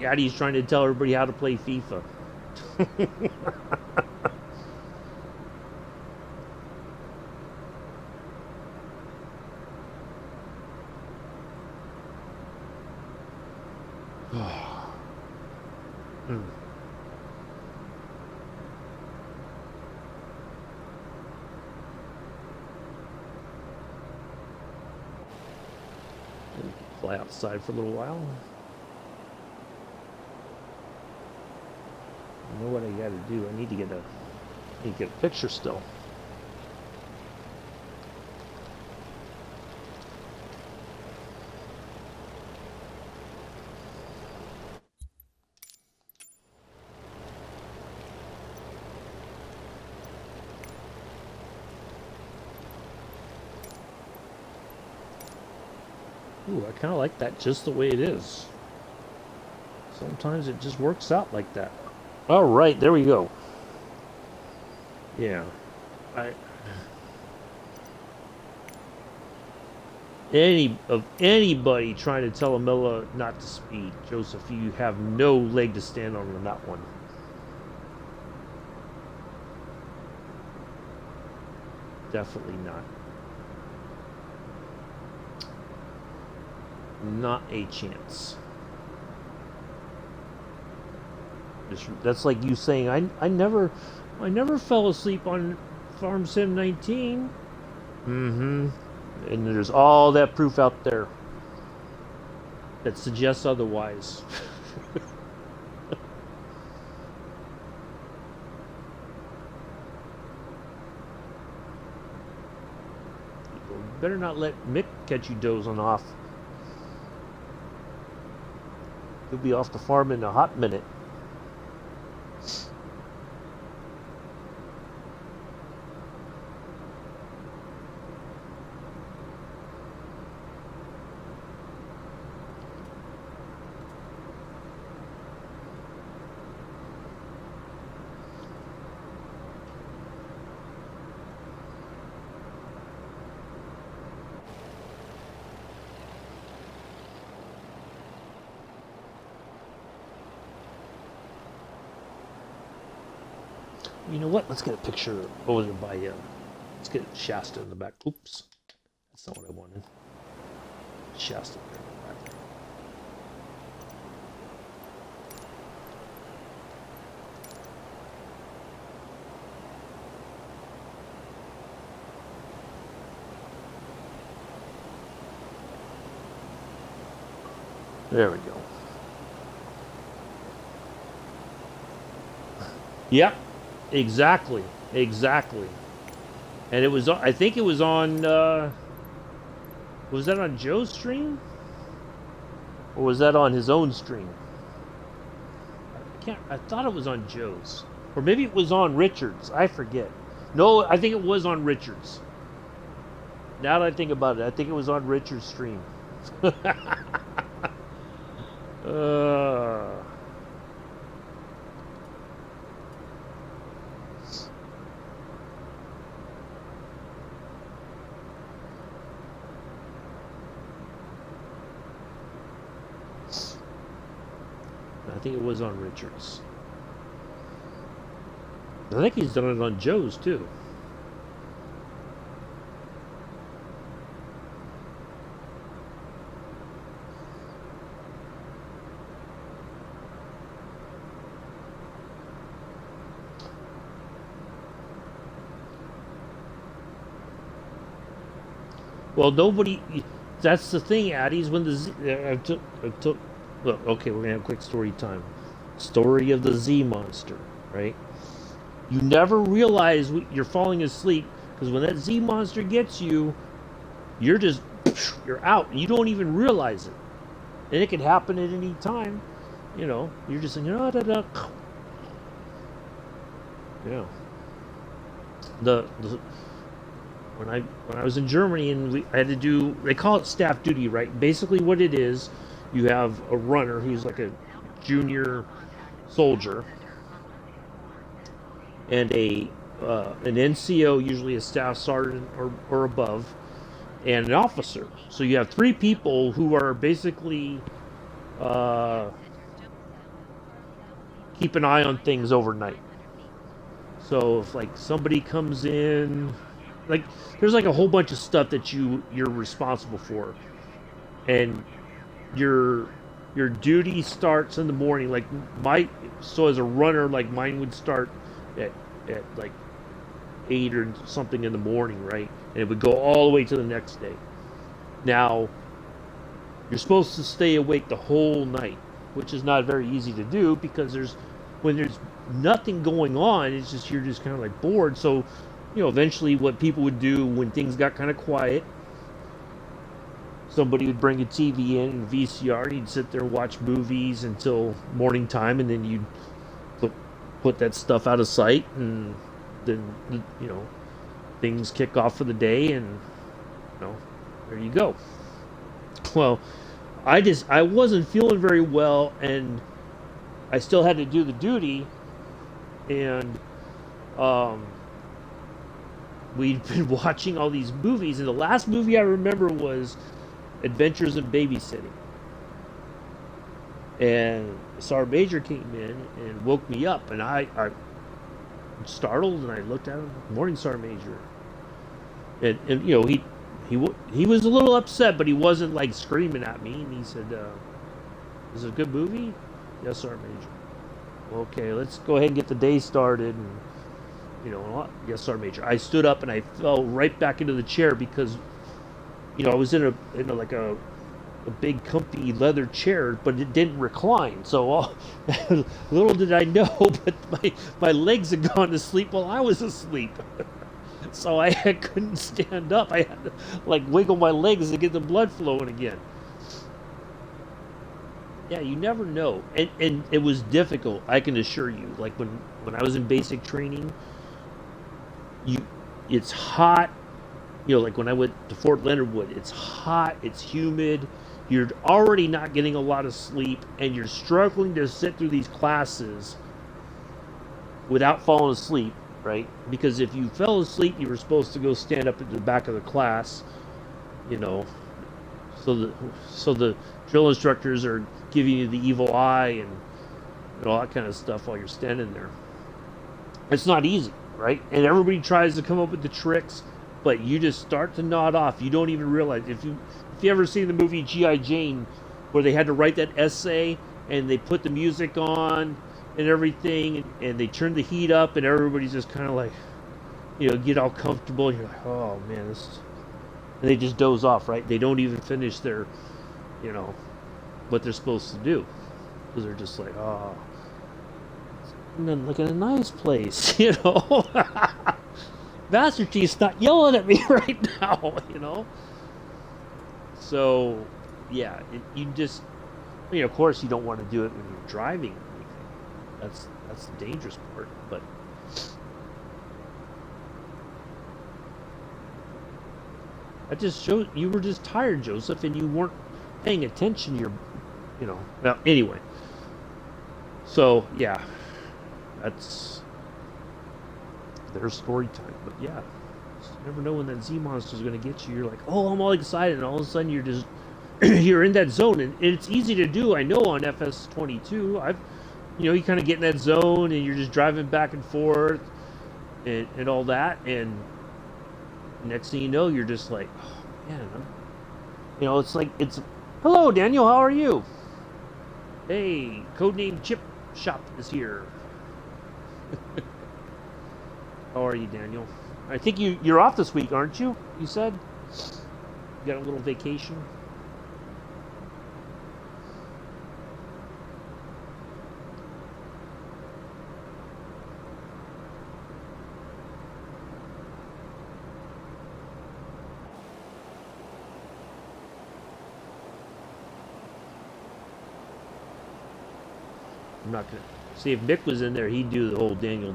Addy's trying to tell everybody how to play FIFA. Fly outside for a little while. I know what I gotta do. I need to get a picture still. Ooh, I kind of like that just the way it is. Sometimes it just works out like that. All right, there we go. Yeah. Anybody trying to tell Amilla not to speed, Joseph, you have no leg to stand on that one. Definitely not. Not a chance. That's like you saying I never fell asleep on Farm Sim 19. Mm-hmm. And there's all that proof out there that suggests otherwise. Better not let Mick catch you dozing off. He'll be off the farm in a hot minute. You know what? Let's get a picture over there by, let's get Shasta in the back. Oops. That's not what I wanted. Shasta there in the back. There we go. Yep, exactly, exactly. And it was, I think it was on, was that on Joe's stream? Or was that on his own stream? I thought it was on Joe's. Or maybe it was on Richard's. I forget. No, I think it was on Richard's. Now that I think about it, I think it was on Richard's stream. uh, I think it was on Richard's. I think he's done it on Joe's too. Well, nobody. That's the thing, Addie's when I took. Well, okay, we're gonna have a quick story time. Story of the Z monster, right? You never realize you're falling asleep because when that Z monster gets you, you're just you're out, and you don't even realize it. And it can happen at any time. You know, you're just thinking, oh, da, da. Yeah. The when I was in Germany and I had to do, they call it staff duty, right? Basically, what it is, you have a runner who's like a junior soldier, and an NCO, usually a staff sergeant or above, and an officer. So you have three people who are basically keep an eye on things overnight. So if like somebody comes in, like there's like a whole bunch of stuff that you're responsible for, and your duty starts in the morning. Like so as a runner, like mine would start at like 8 or something in the morning, right? And it would go all the way to the next day. Now you're supposed to stay awake the whole night, which is not very easy to do because when there's nothing going on, it's just you're just kind of like bored. So, eventually what people would do when things got kind of quiet, somebody would bring a TV in and VCR, and you'd sit there and watch movies until morning time, and then you'd put that stuff out of sight, and then things kick off for the day, and there you go. Well, I wasn't feeling very well, and I still had to do the duty, and we'd been watching all these movies, and the last movie I remember was Adventures in Babysitting. And Sergeant Major came in and woke me up, and I startled, and I looked at him. Morning, Sergeant Major. And he was a little upset, but he wasn't like screaming at me. And he said, "Is it a good movie?" "Yes, Sergeant Major." "Okay, let's go ahead and get the day started." And "Yes, Sergeant Major." I stood up and I fell right back into the chair because I was in a big comfy leather chair, but it didn't recline. So little did I know, but my legs had gone to sleep while I was asleep. So I couldn't stand up. I had to wiggle my legs to get the blood flowing again. Yeah, you never know, and it was difficult. I can assure you. Like when I was in basic training, it's hot. Like when I went to Fort Leonard Wood, it's hot, it's humid, you're already not getting a lot of sleep, and you're struggling to sit through these classes without falling asleep, right? Because if you fell asleep, you were supposed to go stand up at the back of the class, so the drill instructors are giving you the evil eye and all that kind of stuff while you're standing there. It's not easy, right? And everybody tries to come up with the tricks, but you just start to nod off. You don't even realize. If you ever seen the movie G.I. Jane, where they had to write that essay and they put the music on and everything, and they turn the heat up, and everybody's just kind of like, get all comfortable. And you're like, oh man, this. And they just doze off, right? They don't even finish their, what they're supposed to do, because they're just like, oh, like in a nice place, Master Chief's not yelling at me right now. So, yeah, you just, of course, you don't want to do it when you're driving or anything. That's the dangerous part. But I just showed you were just tired, Joseph, and you weren't paying attention. Well, anyway. So yeah, that's their story time. But yeah, you never know when that Z monster is going to get you. You're like, oh, I'm all excited, and all of a sudden you're just you're in that zone, and it's easy to do. I know on FS22, you kind of get in that zone, and you're just driving back and forth, and all that, and next thing you know, you're just like, oh man, it's like hello, Daniel, how are you? Hey, codename Chip Shop is here. How are you, Daniel? I think you're off this week, aren't you? You said you got a little vacation. I'm not gonna see if Mick was in there. He'd do the whole Daniel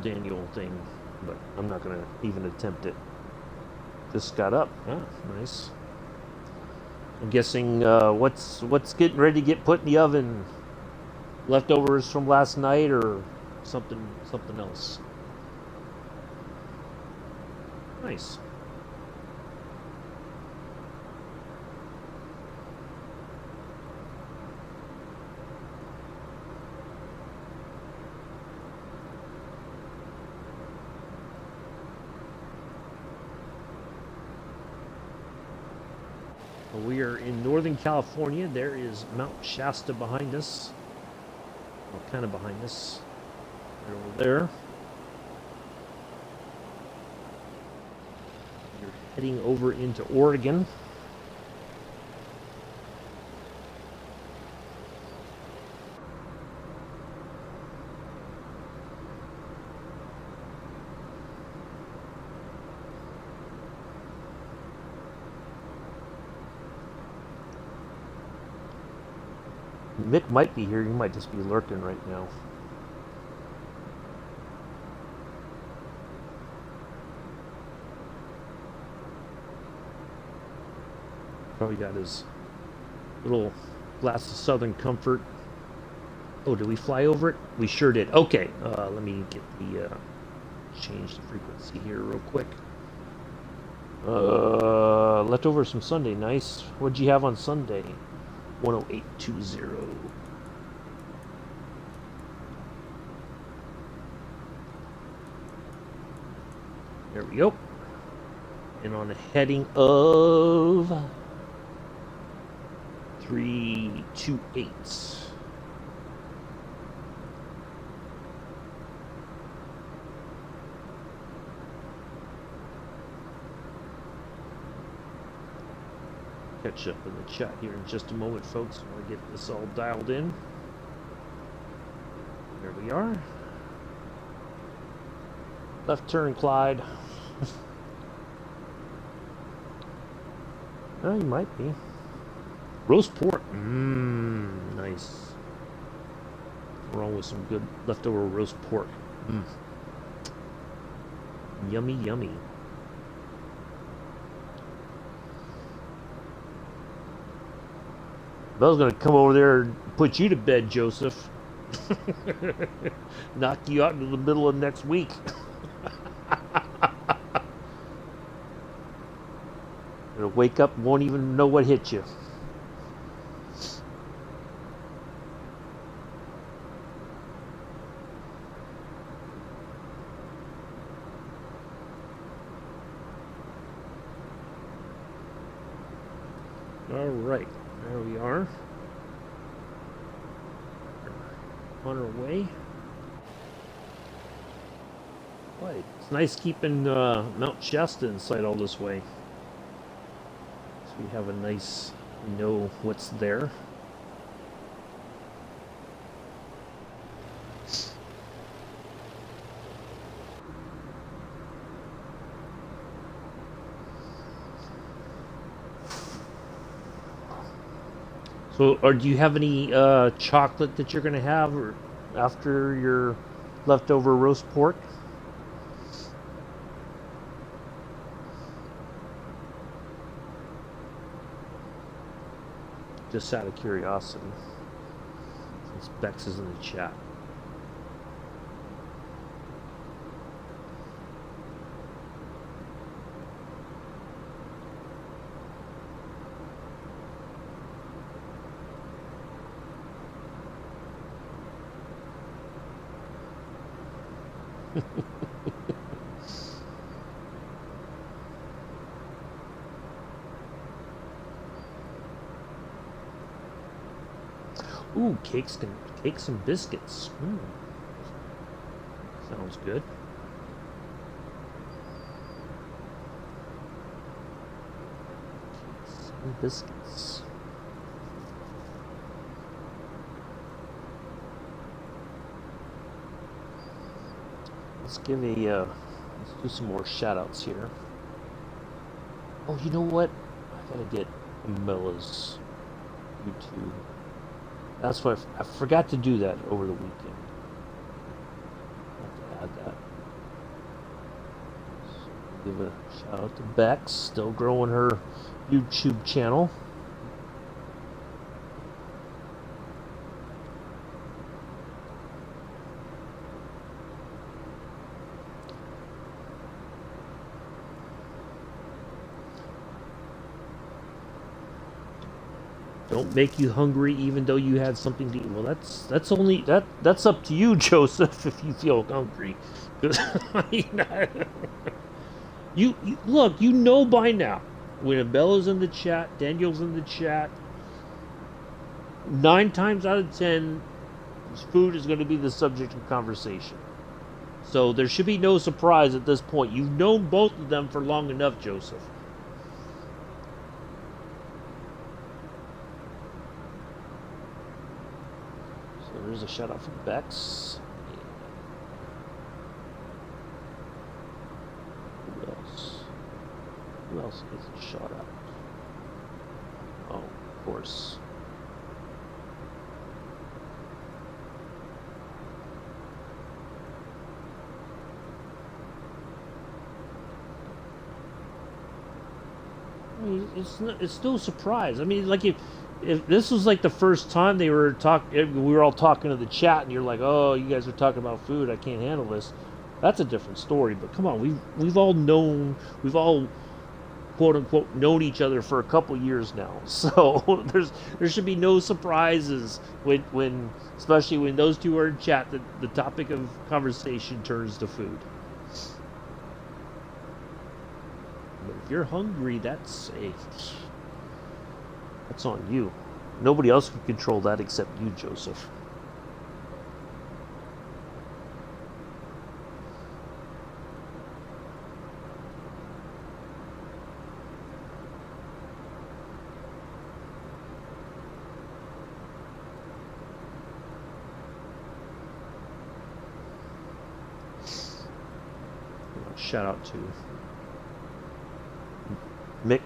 thing, but I'm not gonna even attempt it. This got up. Ah, nice. I'm guessing what's getting ready to get put in the oven? Leftovers from last night or something else. Nice. We are in Northern California. There is Mount Shasta behind us. Well, kind of behind us. Right over there. You're heading over into Oregon. Mick might be here. He might just be lurking right now. Probably got his little glass of Southern Comfort. Oh, did we fly over it? We sure did. Okay, let me get the change the frequency here real quick. Leftovers from Sunday. Nice. What'd you have on Sunday? 10820. There we go. And on a heading of 328. Catch up in the chat here in just a moment, folks. I want to get this all dialed in. There we are. Left turn, Clyde. Oh, you might be. Roast pork. Nice. What's wrong with some good leftover roast pork? Yummy, yummy. Bell's gonna come over there and put you to bed, Joseph. Knock you out into the middle of next week. You'll wake up and won't even know what hit you. All right, there we are. On our way. Boy, it's nice keeping Mount Shasta in sight all this way. So we have a nice, we know what's there. So, or do you have any chocolate that you're gonna have or after your leftover roast pork? Just out of curiosity, since Bex is in the chat. Ooh, cakes and biscuits. Sounds good. Cakes and biscuits. Let's give a let's do some more shout outs here. Oh, you know what? I gotta get Milla's YouTube. That's why I forgot to do that over the weekend. I have to add that. So give a shout out to Bex, still growing her YouTube channel. Don't make you hungry even though you had something to eat. Well, that's up to you, Joseph, if you feel hungry. Because you look, you know by now when Bella's in the chat, Daniel's in the chat. 9 times out of 10, food is going to be the subject of conversation. So there should be no surprise at this point. You've known both of them for long enough, Joseph. There's a shout out from Bex. Who else? Who else gets a shout out? Oh, of course. I mean, it's no surprise. I mean, like if this was like the first time they were talking, we were all talking to the chat, and you're like, "Oh, you guys are talking about food. I can't handle this." That's a different story. But come on, we've all quote unquote known each other for a couple years now. So there should be no surprises when especially when those two are in chat. The topic of conversation turns to food. But if you're hungry, that's on you. Nobody else can control that except you, Joseph. Shout out to Mick.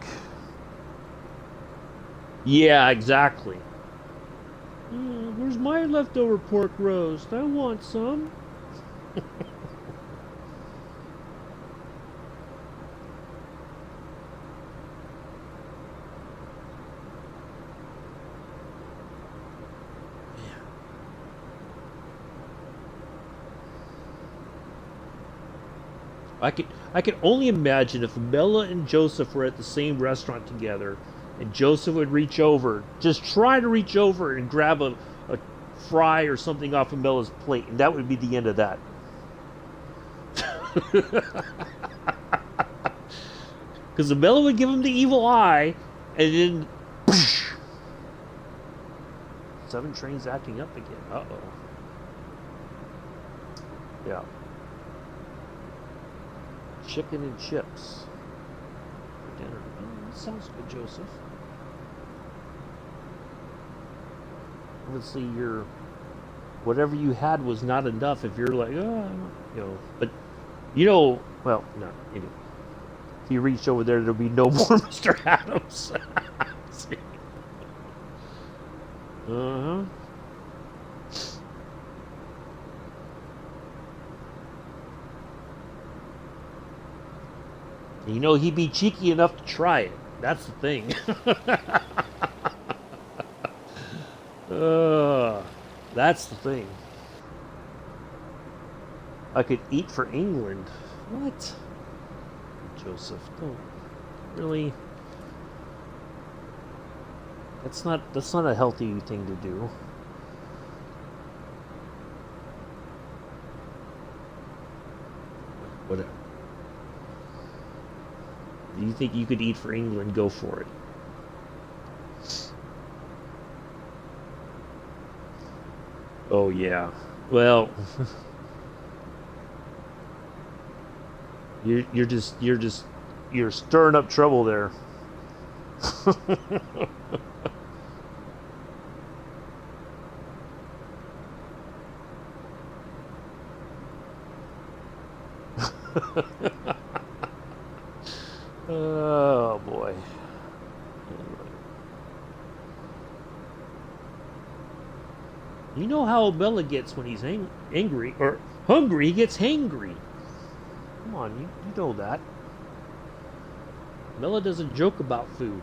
Yeah, exactly. Where's my leftover pork roast? I want some. I can only imagine if Bella and Joseph were at the same restaurant together, and Joseph would reach over, just try to reach over and grab a fry or something off of Bella's plate, and that would be the end of that. Because Bella would give him the evil eye, and then 7 trains acting up again. Uh-oh. Yeah. Chicken and chips for dinner. Oh, that sounds good, Joseph. Obviously, whatever you had was not enough if you're like, but well, no, anyway. If you reached over there, there'll be no more Mr. Adams. Uh-huh. He'd be cheeky enough to try it. That's the thing. That's the thing. I could eat for England. What? Joseph, don't. Really? That's not a healthy thing to do. Whatever. Do you think you could eat for England? Go for it. Oh yeah. Well, you're stirring up trouble there. Oh boy. You know how Bella gets when he's angry or hungry. He gets hangry. Come on, you know that. Bella doesn't joke about food.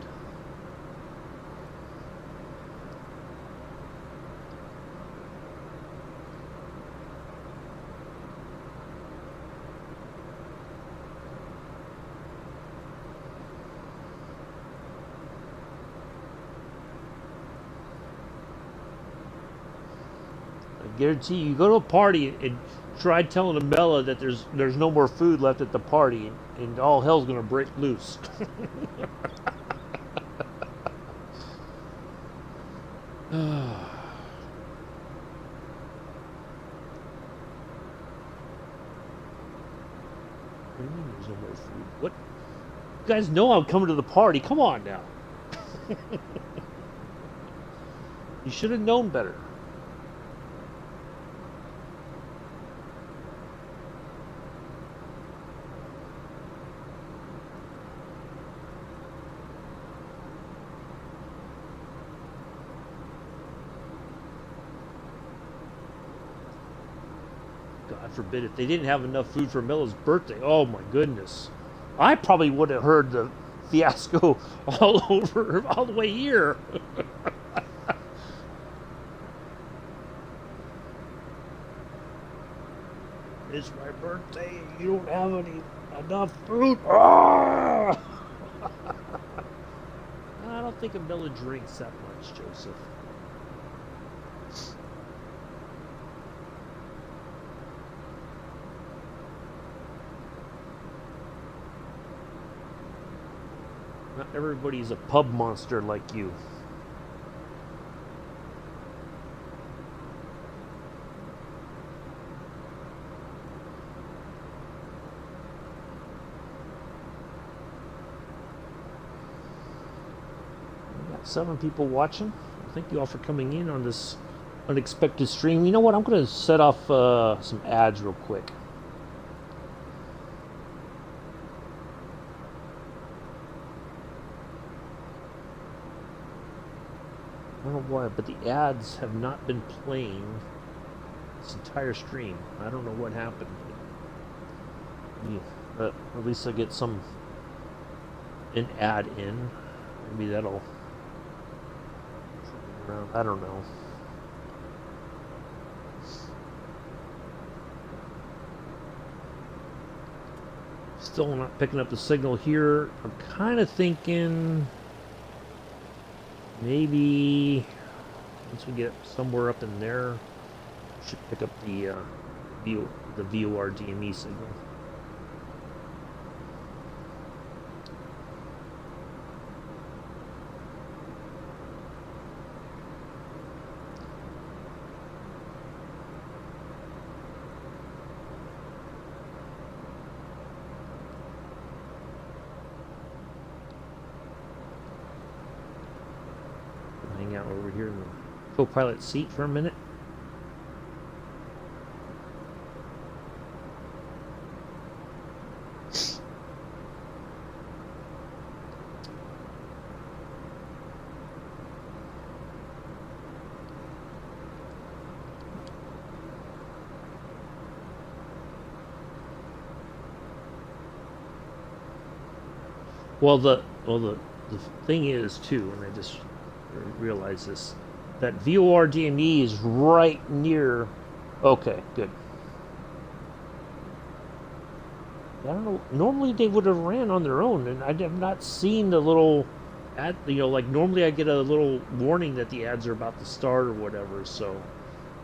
I guarantee you go to a party and try telling Bella that there's no more food left at the party, and all hell's gonna break loose. What do you mean there's no more food? What? You guys know I'm coming to the party. Come on now. You should have known better. God forbid, if they didn't have enough food for Bella's birthday, oh my goodness. I probably would have heard the fiasco all the way here. It's my birthday, you don't have enough food. Ah! I don't think Bella drinks that much, Joseph. Not everybody's a pub monster like you. We got 7 people watching. Thank you all for coming in on this unexpected stream. You know what? I'm going to set off some ads real quick. I don't know why, but the ads have not been playing this entire stream. I don't know what happened. But at least I get an ad in. Maybe that'll around. I don't know. Still not picking up the signal here. I'm kind of thinking maybe once we get somewhere up in there, we should pick up the VOR DME signal. co-pilot seat for a minute. The thing is too, and I just realized this, that VOR DME is right near. Okay, good. I don't know. Normally they would have ran on their own, and I have not seen the little ad. Like normally I get a little warning that the ads are about to start or whatever. So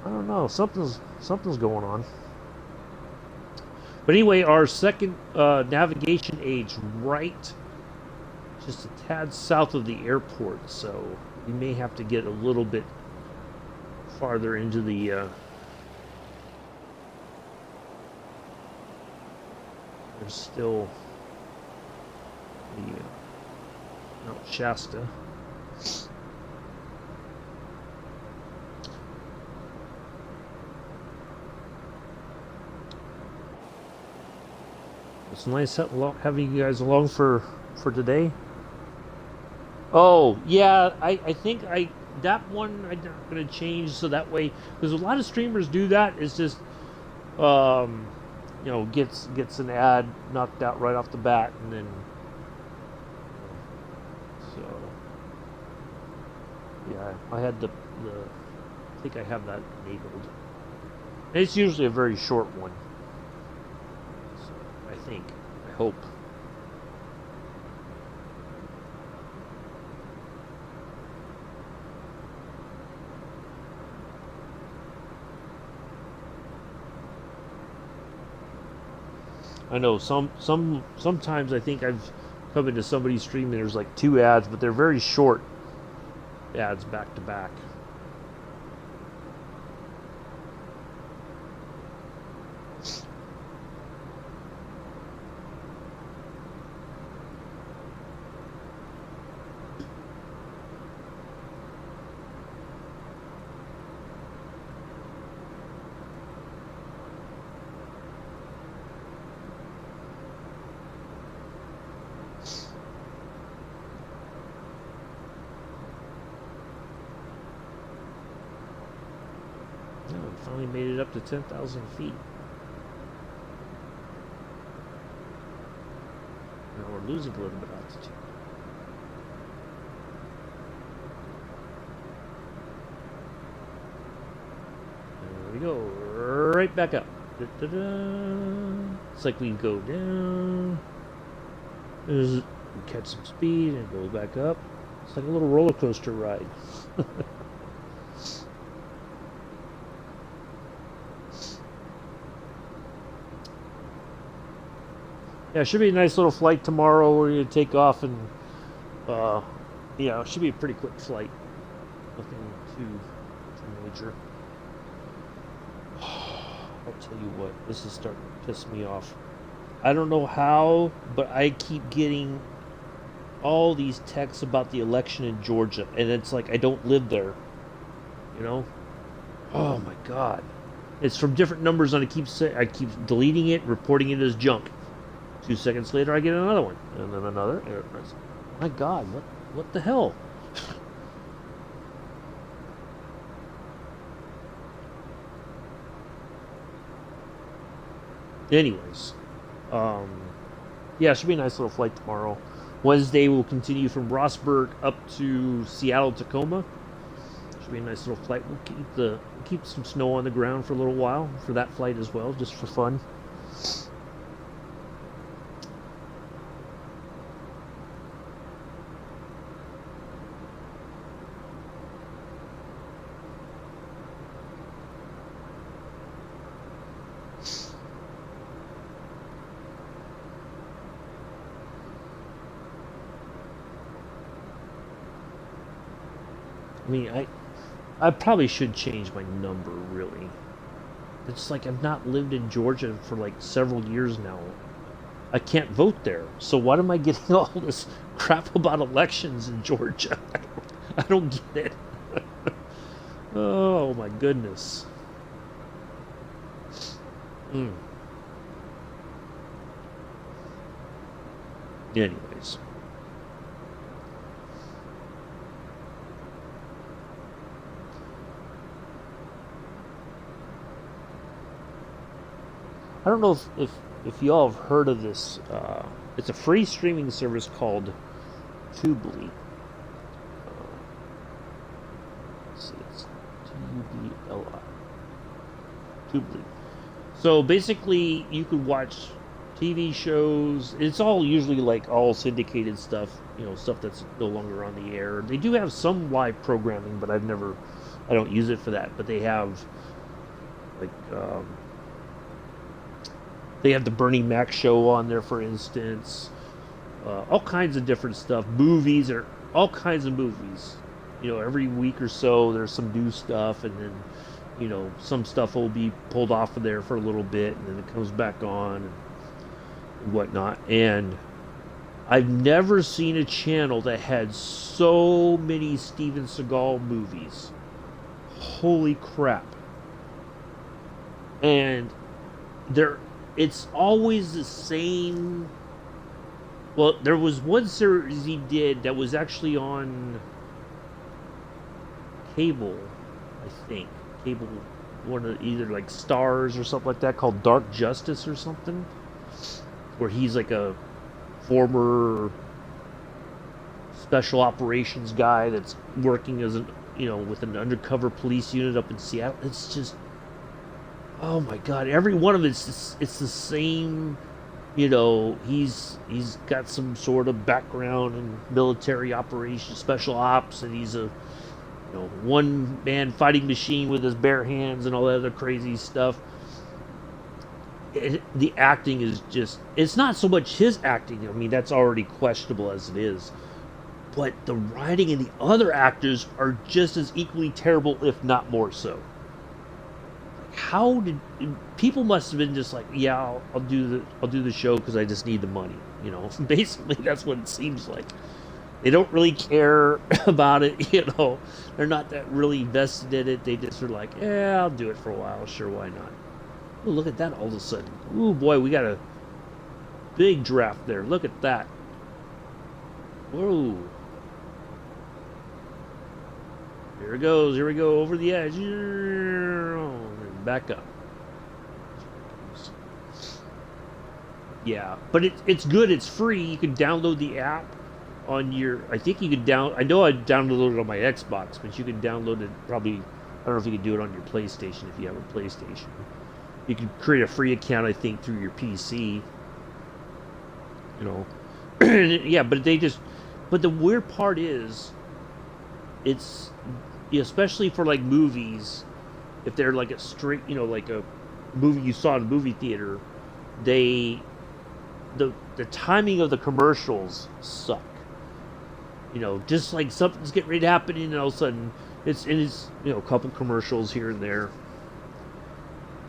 I don't know. Something's going on. But anyway, our second navigation aid's right, just a tad south of the airport. So we may have to get a little bit farther into the. There's still the Mount Shasta. It's nice having you guys along for today. Oh yeah, I think that one I'm not gonna change, so that way, because a lot of streamers do that. It's just gets an ad knocked out right off the bat, and then so yeah, I had the I think I have that enabled. And it's usually a very short one, so I hope. I know sometimes I think I've come into somebody's stream and there's like 2 ads, but they're very short ads back to back. Finally made it up to 10,000 feet. Now we're losing a little bit of altitude. There we go, right back up. Da-da-da. It's like we go down. We catch some speed and go back up. It's like a little roller coaster ride. Yeah, it should be a nice little flight tomorrow. We're going to take off and, it should be a pretty quick flight. Nothing too major. I'll tell you what, this is starting to piss me off. I don't know how, but I keep getting all these texts about the election in Georgia, and it's like I don't live there. Oh my God. It's from different numbers, and I keep deleting it, reporting it as junk. 2 seconds later, I get another one, and then another. My God, what the hell? Anyways, yeah, it should be a nice little flight tomorrow. Wednesday, we'll continue from Roseburg up to Seattle, Tacoma. Should be a nice little flight. We'll keep some snow on the ground for a little while for that flight as well, just for fun. I mean, I probably should change my number, really. It's like I've not lived in Georgia for like several years now. I can't vote there. So why am I getting all this crap about elections in Georgia? I don't get it. Oh my goodness. Mm. Anyways. I don't know if y'all have heard of this. It's a free streaming service called Tubely. Let's see, it's Tubli. Tubely. So basically, you could watch TV shows. It's all usually like all syndicated stuff, stuff that's no longer on the air. They do have some live programming, but I don't use it for that. But they have like they have the Bernie Mac show on there, for instance. All kinds of different stuff. Movies, or all kinds of movies. Every week or so there's some new stuff, and then some stuff will be pulled off of there for a little bit, and then it comes back on and whatnot. And I've never seen a channel that had so many Steven Seagal movies. Holy crap. And it's always the same. Well, there was one series he did that was actually on cable, I think. Cable, one of either like Stars or something like that, called Dark Justice or something, where he's like a former special operations guy that's working as with an undercover police unit up in Seattle. It's just, oh my god, every one of it's the same. He's got some sort of background in military operations, special ops, and he's a one man fighting machine with his bare hands and all that other crazy stuff. The acting is just, it's not so much his acting. I mean, that's already questionable as it is. But the writing and the other actors are just as equally terrible, if not more so. How did people must have been just like, yeah, I'll do the show because I just need the money. Basically that's what it seems like. They don't really care about it, They're not that really invested in it. They just are like, yeah, I'll do it for a while. Sure, why not? Ooh, look at that all of a sudden. Ooh, boy, we got a big draft there. Look at that. Whoa. Here it goes. Here we go. Over the edge. And back up. Yeah, but it's good. It's free. You can download the app on your, I think you could I know I downloaded it on my Xbox, but you can download it probably, I don't know if you can do it on your PlayStation if you have a PlayStation. You can create a free account, I think, through your PC. Yeah, but but the weird part is, it's, especially for like movies, if they're like a straight, like a movie you saw in a movie theater, the timing of the commercials suck. Just like something's getting ready to happen, and all of a sudden it's a couple commercials here and there.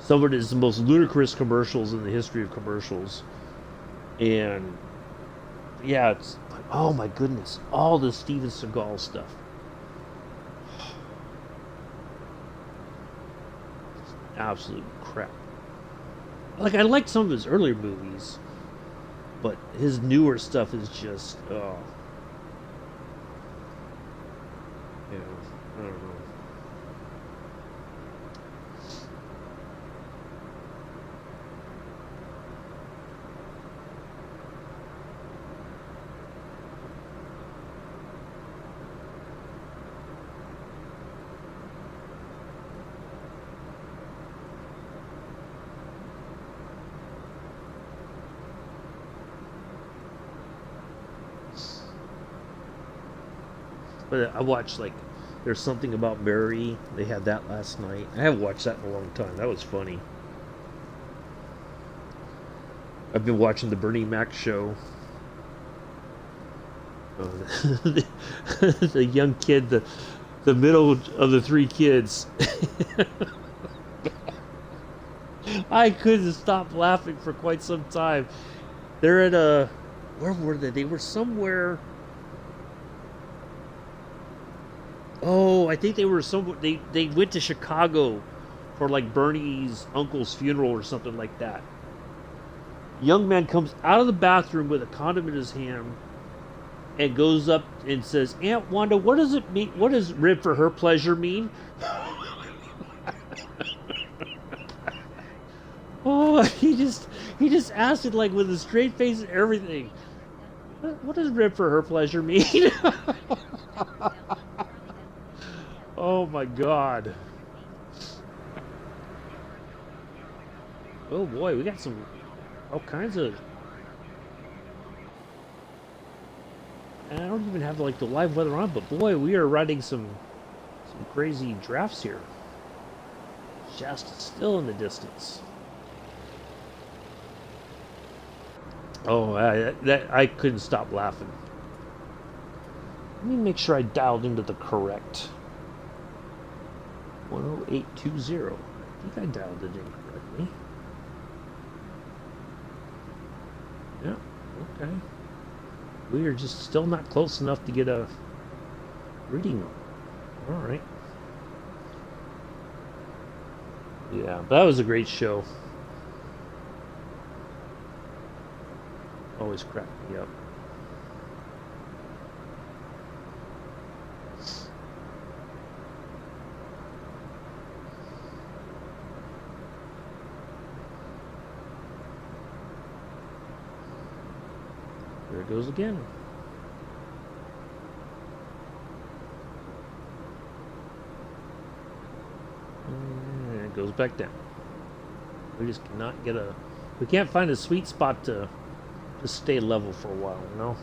Some of it is the most ludicrous commercials in the history of commercials, and yeah, it's like, oh my goodness, all the Steven Seagal stuff. Absolute crap. Like, I like some of his earlier movies, but his newer stuff is just, oh. Yeah, I don't know. But I watched, like, There's Something About Mary. They had that last night. I haven't watched that in a long time. That was funny. I've been watching the Bernie Mac show. The young kid, the middle of the three kids. I couldn't stop laughing for quite some time. They're at a, where were they? They were somewhere. Oh, I think they were they went to Chicago for like Bernie's uncle's funeral or something like that. Young man comes out of the bathroom with a condom in his hand and goes up and says, "Aunt Wanda, what does it mean? What does rib for her pleasure mean?" Oh, he just asked it like with a straight face and everything. What does rib for her pleasure mean? Oh my god. Oh boy, we got some all kinds of. And I don't even have like the live weather on, but boy, we are riding some crazy drafts here. Just still in the distance. Oh, I couldn't stop laughing. Let me make sure I dialed into the correct 10820. I think I dialed it in correctly. Yeah, okay. We are just still not close enough to get a reading. All right. Yeah, that was a great show. Always cracked me up. There it goes again. And it goes back down. We just cannot get a... We can't find a sweet spot to just stay level for a while, you know?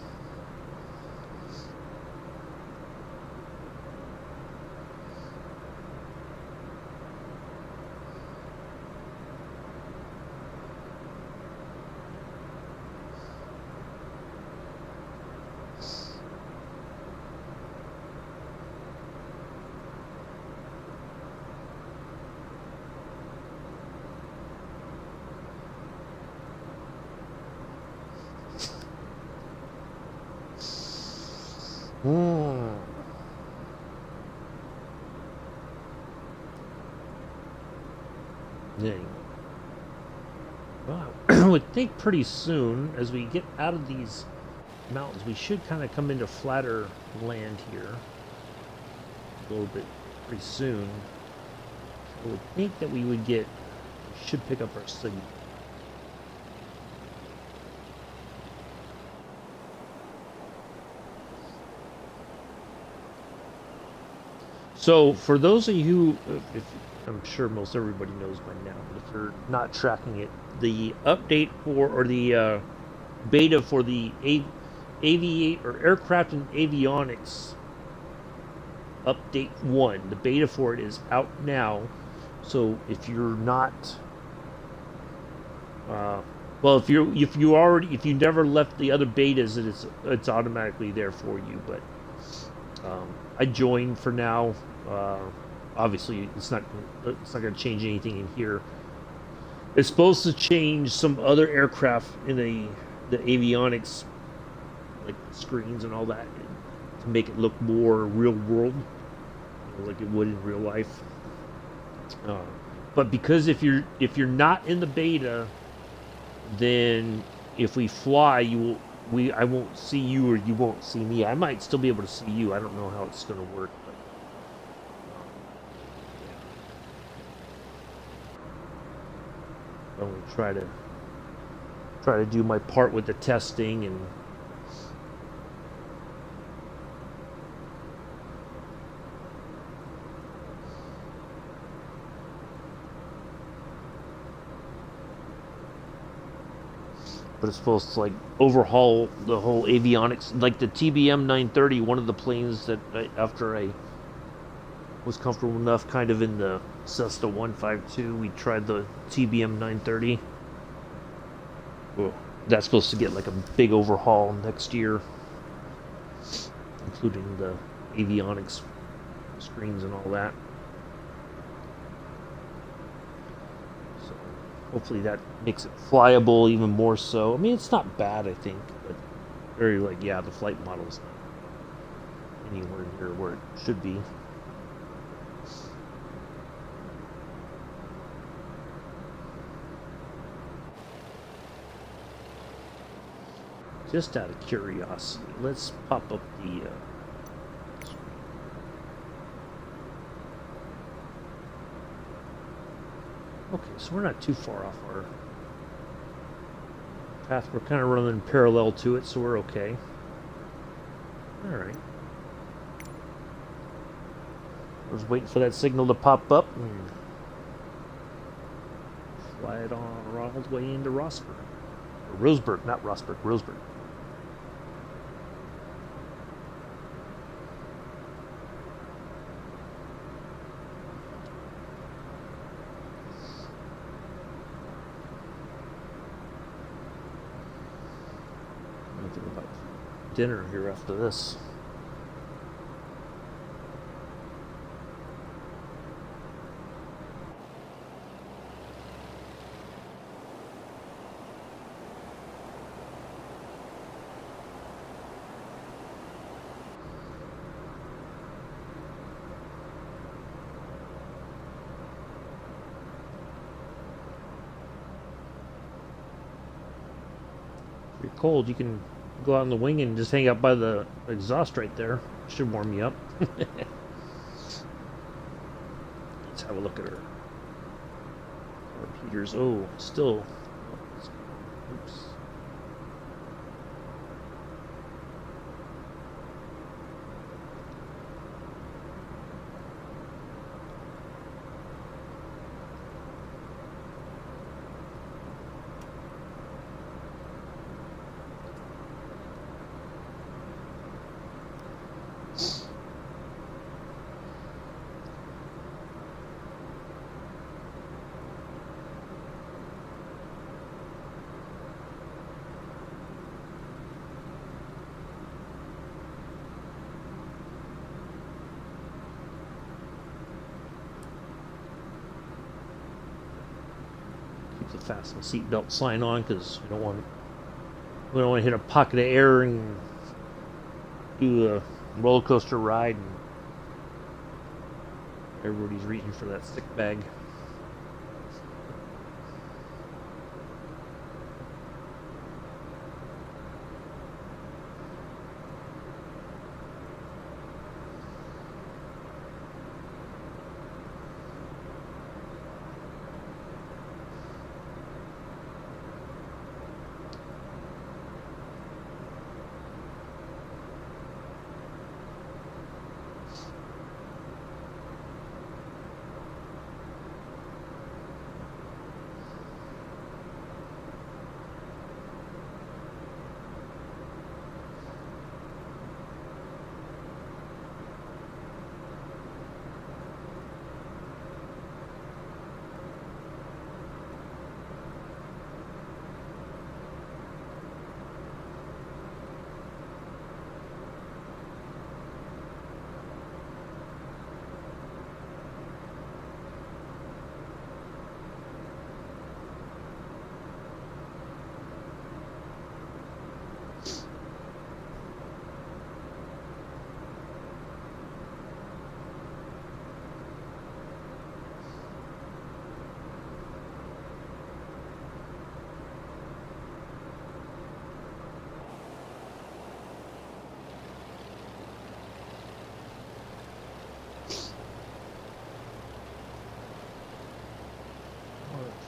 Yeah. Well, I would think pretty soon, as we get out of these mountains, we should kind of come into flatter land here a little bit pretty soon. I would think that we should pick up our signal. So, for those of you if I'm sure most everybody knows by now, but if you're not tracking it, the update for, or the beta for the aviate or aircraft and avionics update 1, the beta for it is out now. So if you're not, well, if you never left the other betas, it's automatically there for you. But I joined for now. Obviously, it's not going to change anything in here. It's supposed to change some other aircraft in the avionics, like screens and all that, to make it look more real world, like it would in real life. But because if you're not in the beta, then if we fly, I won't see you or you won't see me. I might still be able to see you. I don't know how it's going to work. I'm going to try to do my part with the testing and but it's supposed to like overhaul the whole avionics, like the TBM 930, one of the planes that after I was comfortable enough kind of in the Cessna 152, we tried the TBM 930. Well, that's supposed to get like a big overhaul next year, including the avionics screens and all that. So hopefully that makes it flyable even more so. I mean, it's not bad, I think, but very like, yeah, the flight model's not anywhere near where it should be. Just out of curiosity, let's pop up the okay, so we're not too far off our path. We're kind of running parallel to it, so we're okay. Alright. I was waiting for that signal to pop up and fly it on all the way into Roseburg. Or Roseburg, not Roseburg, Roseburg. Thinking about dinner here after this. If you're cold, you can go out on the wing and just hang out by the exhaust right there. Should warm you up. Let's have a look at our heaters. Oh, still. Oops. The fasten seatbelt sign on because we don't want to hit a pocket of air and do a roller coaster ride and everybody's reaching for that stick bag.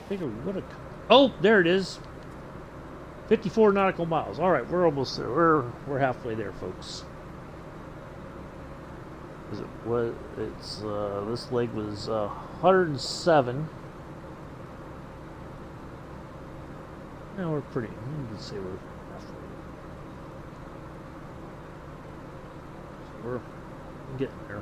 Figure we would have. Oh, there it is. 54 nautical miles. All right, we're almost there. We're halfway there, folks. This leg was 107. Now we're pretty. You can say we're halfway. So we're getting there.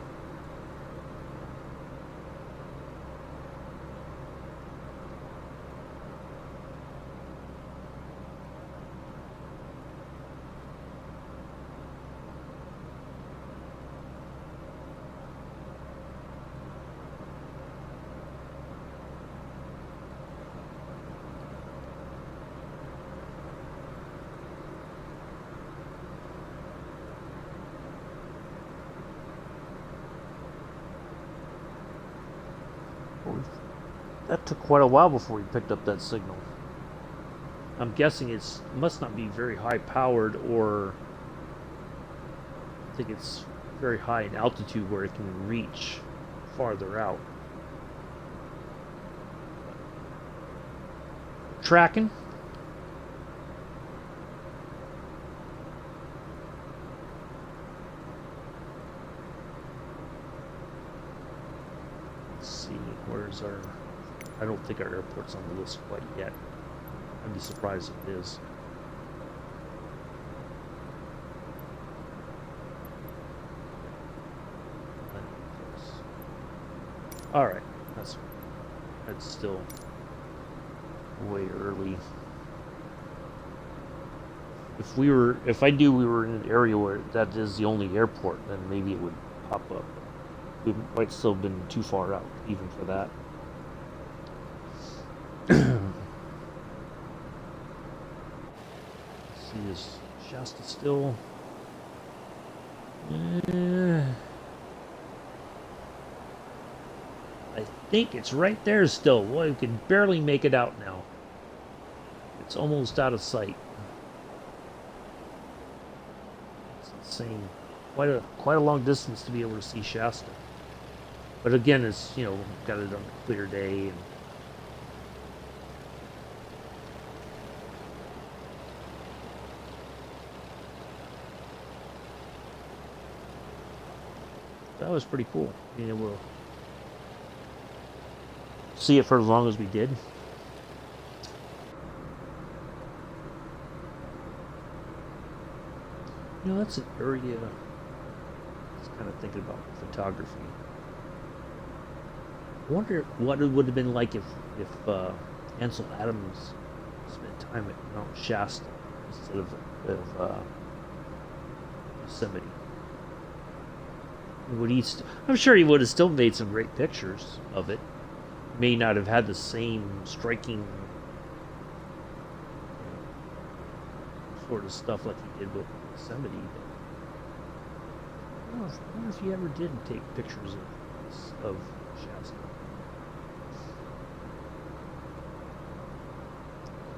That took quite a while before we picked up that signal. I'm guessing it must not be very high powered, or I think it's very high in altitude where it can reach farther out. Tracking. Let's see, where's our... I don't think our airport's on the list quite yet. I'd be surprised if it is. Alright, that's still way early. If I knew we were in an area where that is the only airport, then maybe it would pop up. We might still have been too far out, even for that. See, is Shasta still? I think it's right there still. Well, we can barely make it out now. It's almost out of sight. It's insane. Quite a long distance to be able to see Shasta. But again, it's, you know, got it on a clear day, and that was pretty cool. Being able to see it for as long as we did. You know, that's an area I was kind of thinking about photography. I wonder what it would have been like if Ansel Adams spent time at Mount Shasta instead of Yosemite. Would he? I'm sure he would have still made some great pictures of it. May not have had the same striking sort of stuff like he did with Yosemite. But I wonder if he ever did take pictures of Shasta.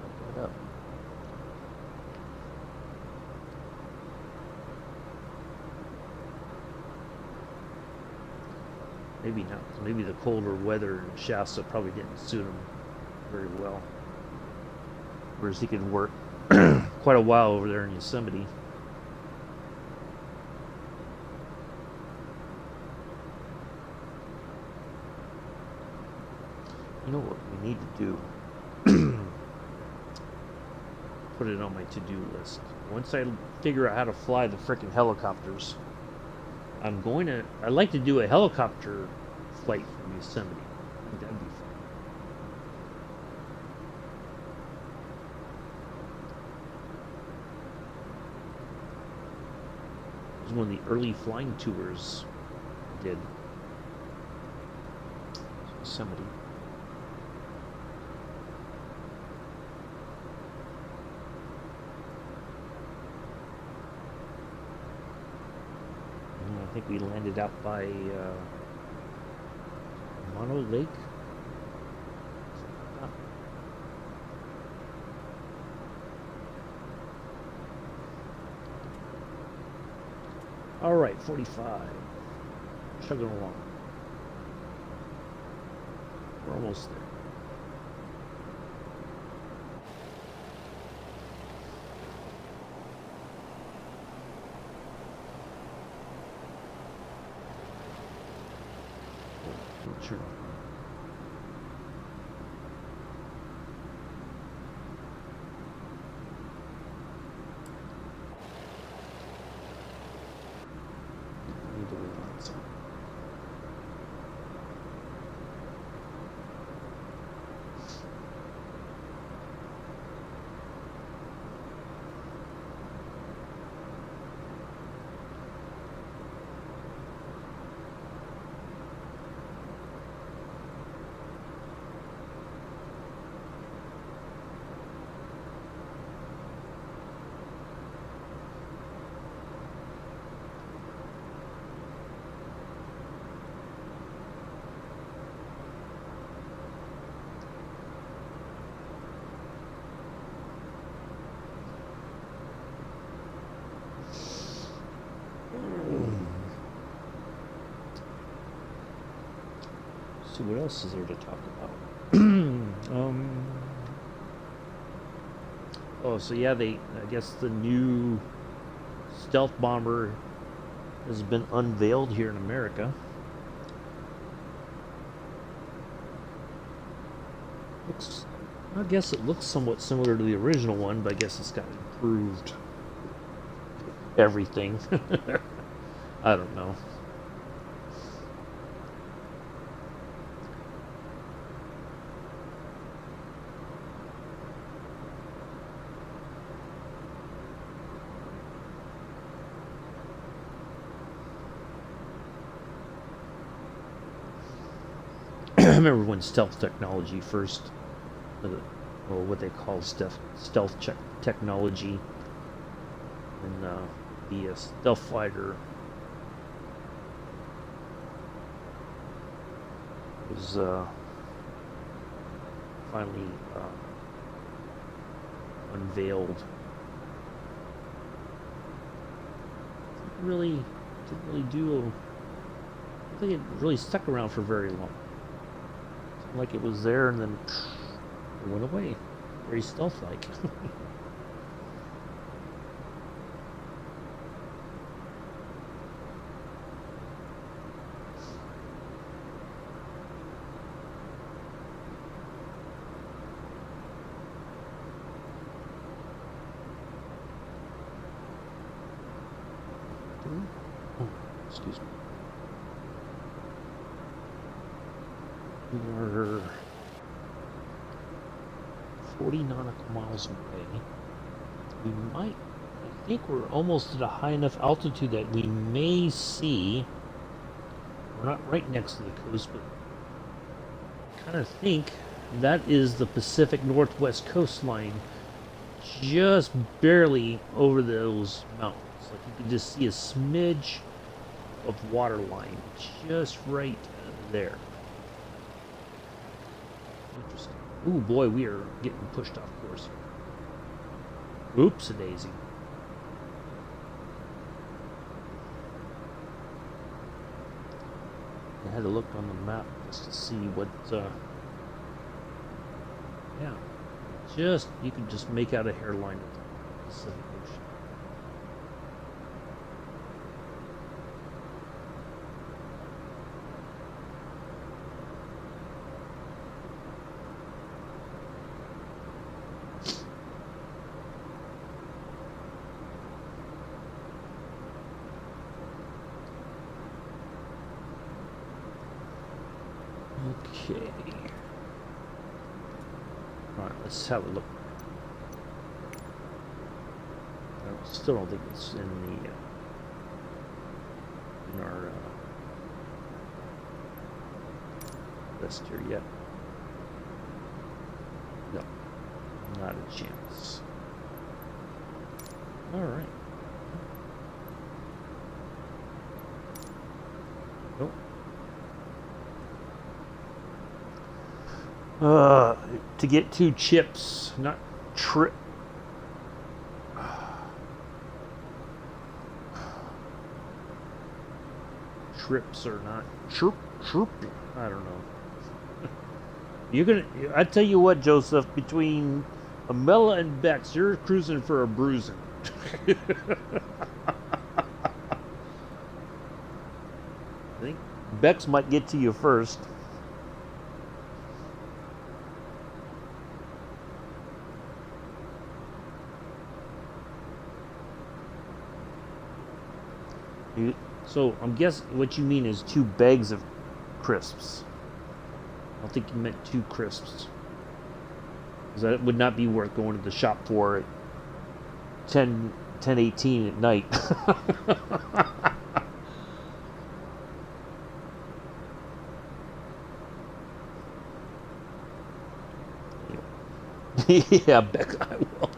Look that up. Maybe not. Maybe the colder weather in Shasta probably didn't suit him very well. Whereas he could work quite a while over there in Yosemite. You know what we need to do? Put it on my to-do list. Once I figure out how to fly the frickin' helicopters, I'd like to do a helicopter flight from Yosemite. I think that'd be fun. It was one of the early flying tours I did. Yosemite. I think we landed out by Mono Lake. All right, 45. Chugging along. We're almost there. Sure. Need to relax. see what else is there to talk about. Oh, so yeah, I guess the new stealth bomber has been unveiled here in America. I guess it looks somewhat similar to the original one, but I guess it's got improved everything. I don't know. I remember when stealth technology first, well, what they call stealth technology, and the stealth fighter was finally unveiled. Didn't really do. I think it really stuck around for very long. Like it was there and then it went away. Very stealth-like. Oh, excuse me. We're 40 nautical miles away. I think we're almost at a high enough altitude that we may see, we're not right next to the coast, but I kind of think that is the Pacific Northwest coastline, just barely over those mountains. Like you can just see a smidge of water line just right there. Interesting. Ooh, boy, we are getting pushed off course here. Oops-a-daisy. I had to look on the map just to see what, yeah. You can just make out a hairline of the Pacific Ocean. Okay. Alright, let's have a look. I still don't think it's in the in our list here yet. No, not a chance. Alright. Nope. To get 2 chips, not trips or not chirp. I don't know. I tell you what, Joseph, between Amela and Bex, you're cruising for a bruising. I think Bex might get to you first. So I'm guessing what you mean is 2 bags of crisps. I don't think you meant 2 crisps. Because that would not be worth going to the shop for at 10:18 at night. Yeah, Beck, I will.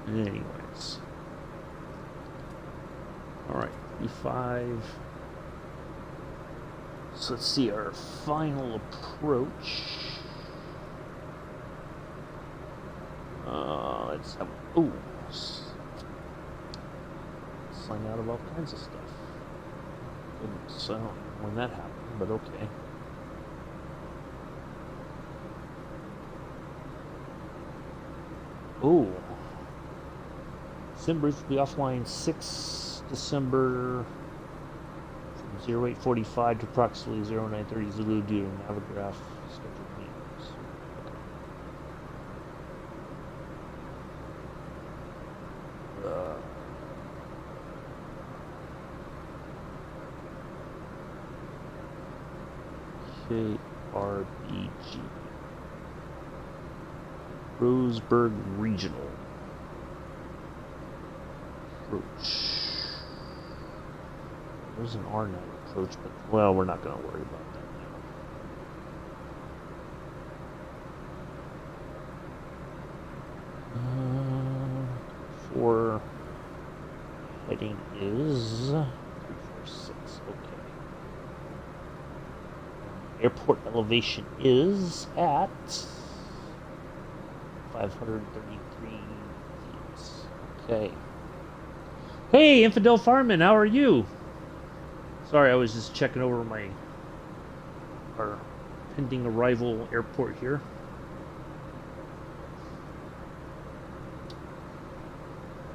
Anyways. Alright, 35. So let's see our final approach. Let's have sign out of all kinds of stuff. Goodness, I don't know when that happened, but okay. Oh, Simbridge will be offline 6 December from 0845 to approximately 0930 Zulu due to Navigraph scheduled meetings. KRBG Roseburg Regional approach. There's an R9 approach, but well, we're not going to worry about that now. For heading is 346. Okay. Airport elevation is at 533 feet. Okay. Hey, Infidel Farman, how are you? Sorry, I was just checking over our pending arrival airport here.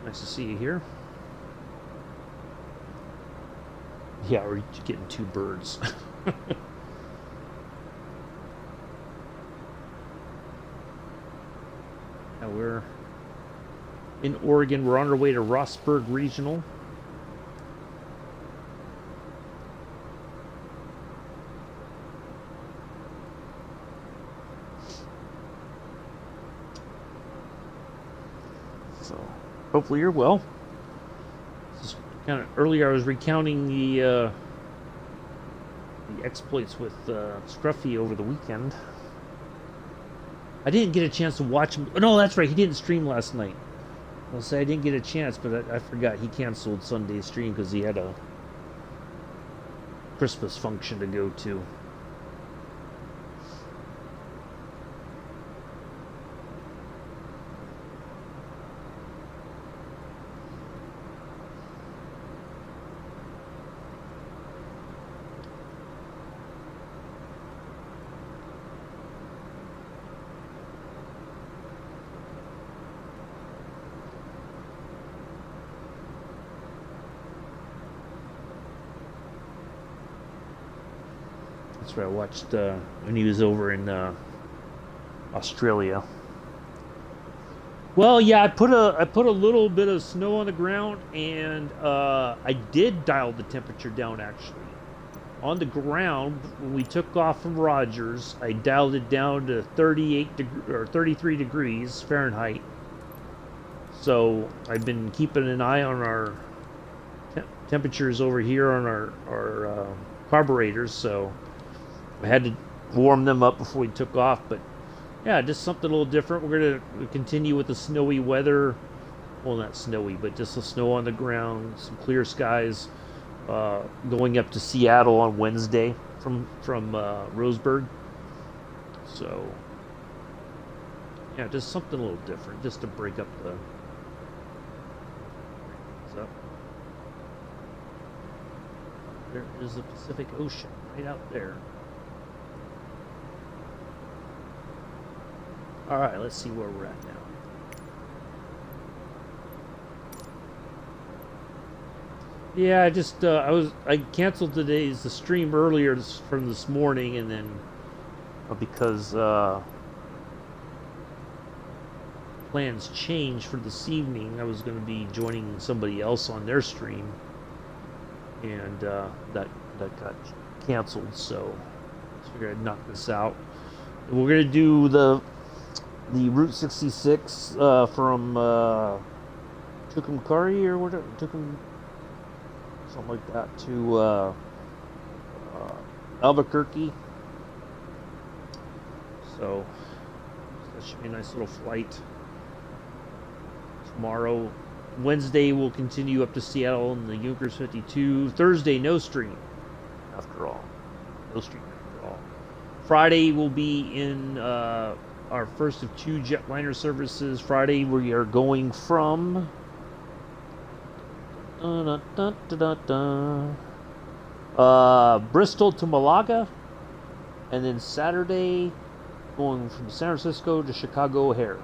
Nice to see you here. Yeah, we're getting two birds. Now we're in Oregon. We're on our way to Roseburg Regional. So hopefully you're well. Just kind of earlier I was recounting the exploits with Scruffy over the weekend. I didn't get a chance to watch him. Oh, no, that's right. He didn't stream last night. I'll say I didn't get a chance, but I forgot he canceled Sunday's stream because he had a Christmas function to go to. That's right. I watched when he was over in Australia. Well, yeah, I put a little bit of snow on the ground, and I did dial the temperature down actually. On the ground, when we took off from Rogers, I dialed it down to 33 degrees Fahrenheit. So I've been keeping an eye on our temperatures over here on our carburetors. So I had to warm them up before we took off, but yeah, just something a little different. We're going to continue with the snowy weather. Well, not snowy, but just the snow on the ground, some clear skies. Going up to Seattle on Wednesday from Roseburg. So yeah, just something a little different, just to break up the. So there is the Pacific Ocean right out there. All right, let's see where we're at now. Yeah, I just I canceled the stream earlier from this morning, and then because plans changed for this evening, I was going to be joining somebody else on their stream, and that got canceled. So I figured I'd knock this out. And we're going to do the Route 66 from Tucumcari or whatever, something like that, to Albuquerque. So that should be a nice little flight. Tomorrow, Wednesday, we'll continue up to Seattle in the Junkers 52. Thursday, no stream, after all. no street night at all. Friday will be in our first of 2 jetliner services. Friday we are going from Bristol to Malaga, and then Saturday going from San Francisco to Chicago O'Hare.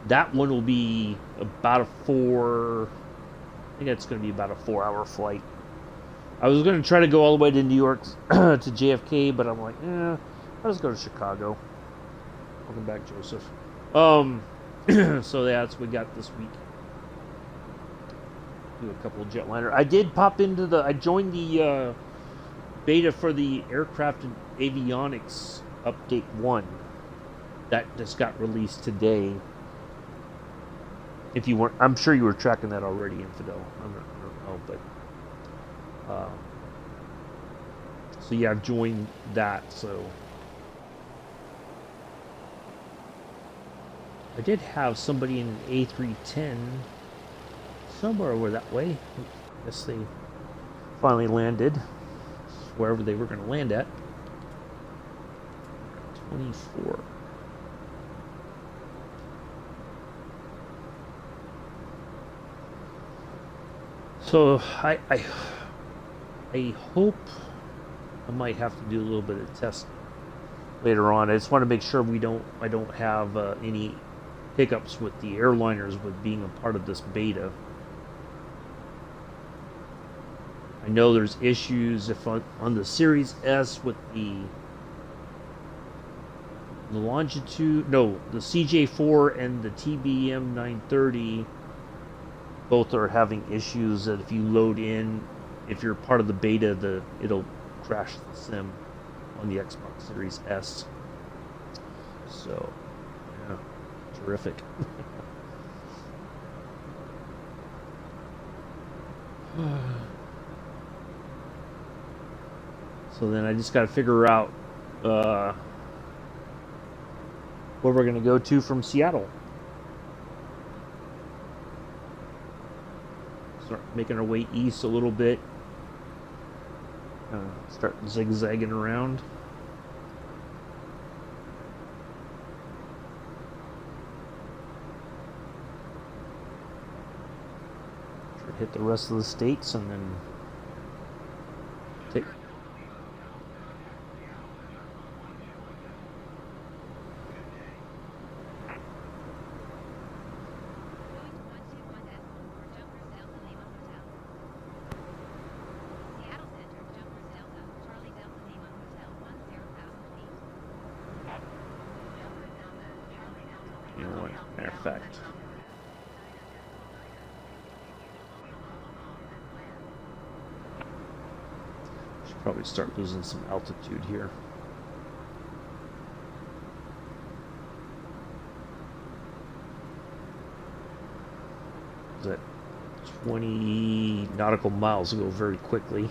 That one will be about I think that's going to be about a 4-hour flight. I was going to try to go all the way to New York to JFK, but I'm like, I'll just go to Chicago. Welcome back, Joseph. So that's what we got this week. Do a couple of jetliner. I did pop into I joined the beta for the Aircraft and Avionics Update 1. That just got released today. If you weren't, I'm sure you were tracking that already, Infidel. I don't know, but so yeah, I've joined that. So I did have somebody in an A310 somewhere over that way. I guess they finally landed wherever they were going to land at. 24. So I hope I might have to do a little bit of testing later on. I just want to make sure I don't have any hiccups with the airliners with being a part of this beta. I know there's issues on the Series S with the longitude. No, the CJ4 and the TBM 930. Both are having issues that if you load in, if you're part of the beta, it'll crash the sim on the Xbox Series S. So, yeah, terrific. So then I just got to figure out where we're going to go to from Seattle. Start making our way east a little bit. Start zigzagging around. Try to hit the rest of the states and then take. Matter of fact, should probably start losing some altitude here. That 20 nautical miles will go very quickly.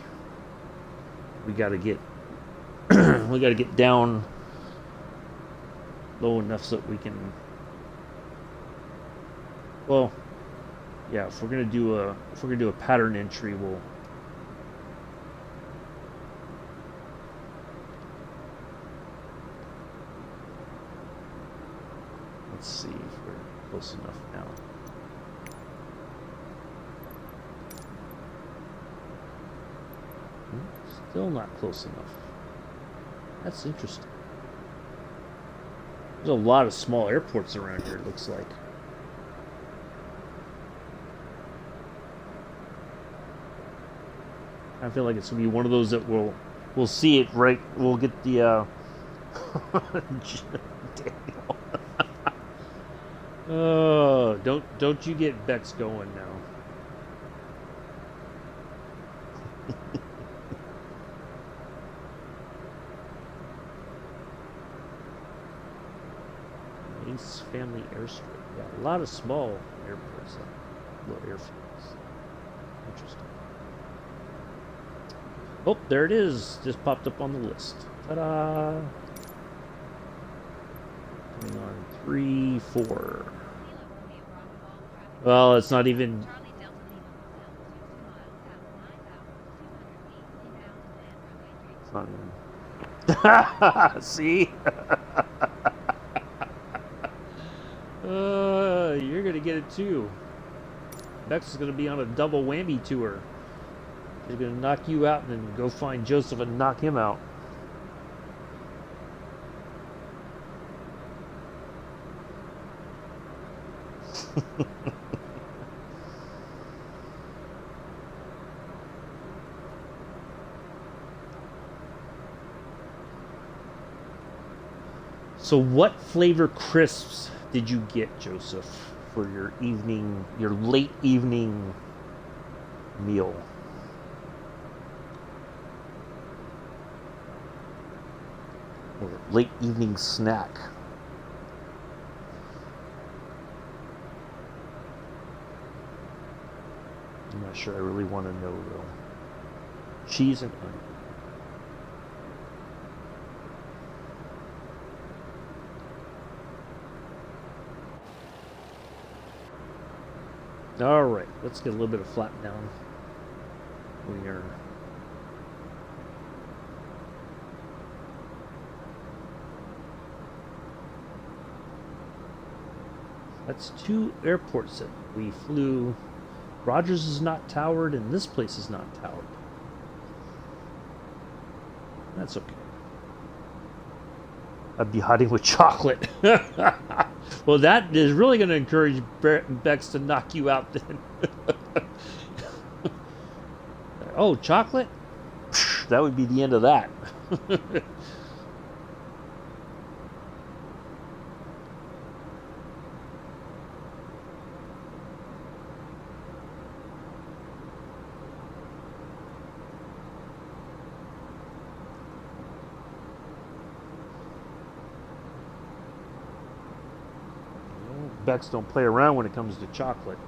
We got to get down low enough so that we can. Well, yeah. If we're gonna do a pattern entry, we'll. Let's see if we're close enough now. Still not close enough. That's interesting. There's a lot of small airports around here, it looks like. I feel like it's gonna be one of those that we'll see it right. We'll get the oh, don't you get Bex going now. Ace Family Airstrip. Yeah, a lot of small airports, little airfields. Interesting. Oh, there it is. Just popped up on the list. Ta-da! Coming on 3, 4. Well, it's not even. See? You're gonna get it too. Bex is gonna be on a double whammy tour. She's gonna knock you out and then go find Joseph and knock him out. So what flavor crisps did you get, Joseph, for your late evening meal? Or late evening snack? I'm not sure I really want to know, though. Cheese and onion. All right, let's get a little bit of flat down. We are that's 2 airports that we flew. Rogers is not towered, and this place is not towered. That's okay. I'd be hiding with chocolate. Well, that is really going to encourage Bex to knock you out then. Oh, chocolate? That would be the end of that. Bex don't play around when it comes to chocolate.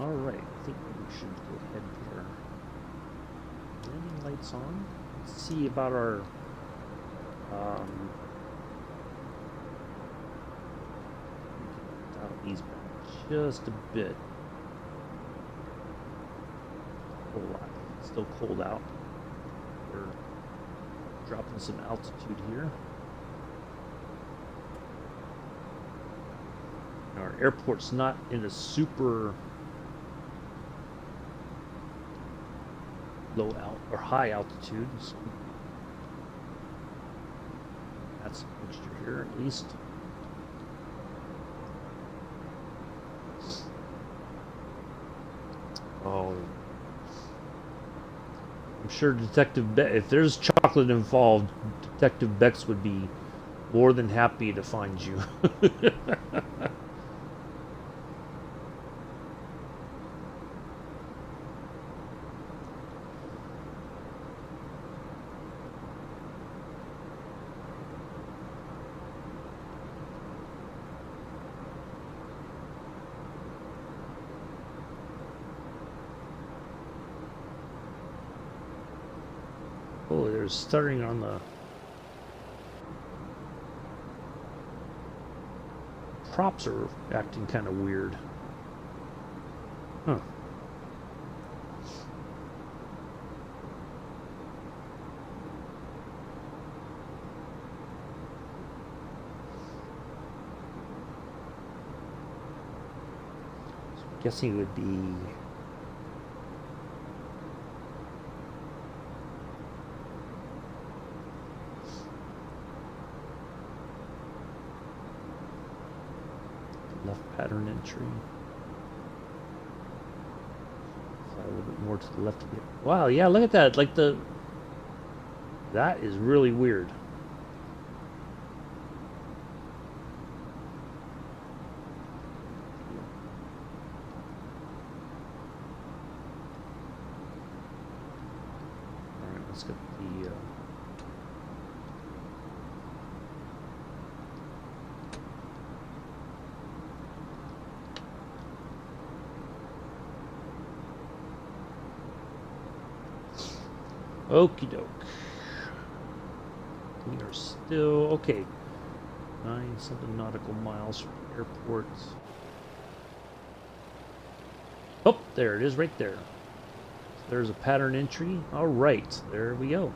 All right, I think we should go ahead here. Landing lights on. Let's see about our dial these back just a bit. A lot. It's still cold out. We're dropping some altitude here. Our airport's not in a super low or high altitude, so that's some moisture here at least. Oh, I'm sure if there's chocolate involved, Detective Bex would be more than happy to find you. Oh, there's stuttering on the props are acting kind of weird. Huh. So I'm guessing it would be left pattern entry. Fly a little bit more to the left of it. Wow, yeah, look at that. That is really weird. All right, let's get the okie doke. We are still okay. 9 something nautical miles from the airport. Oh, there it is right there. There's a pattern entry. All right, there we go.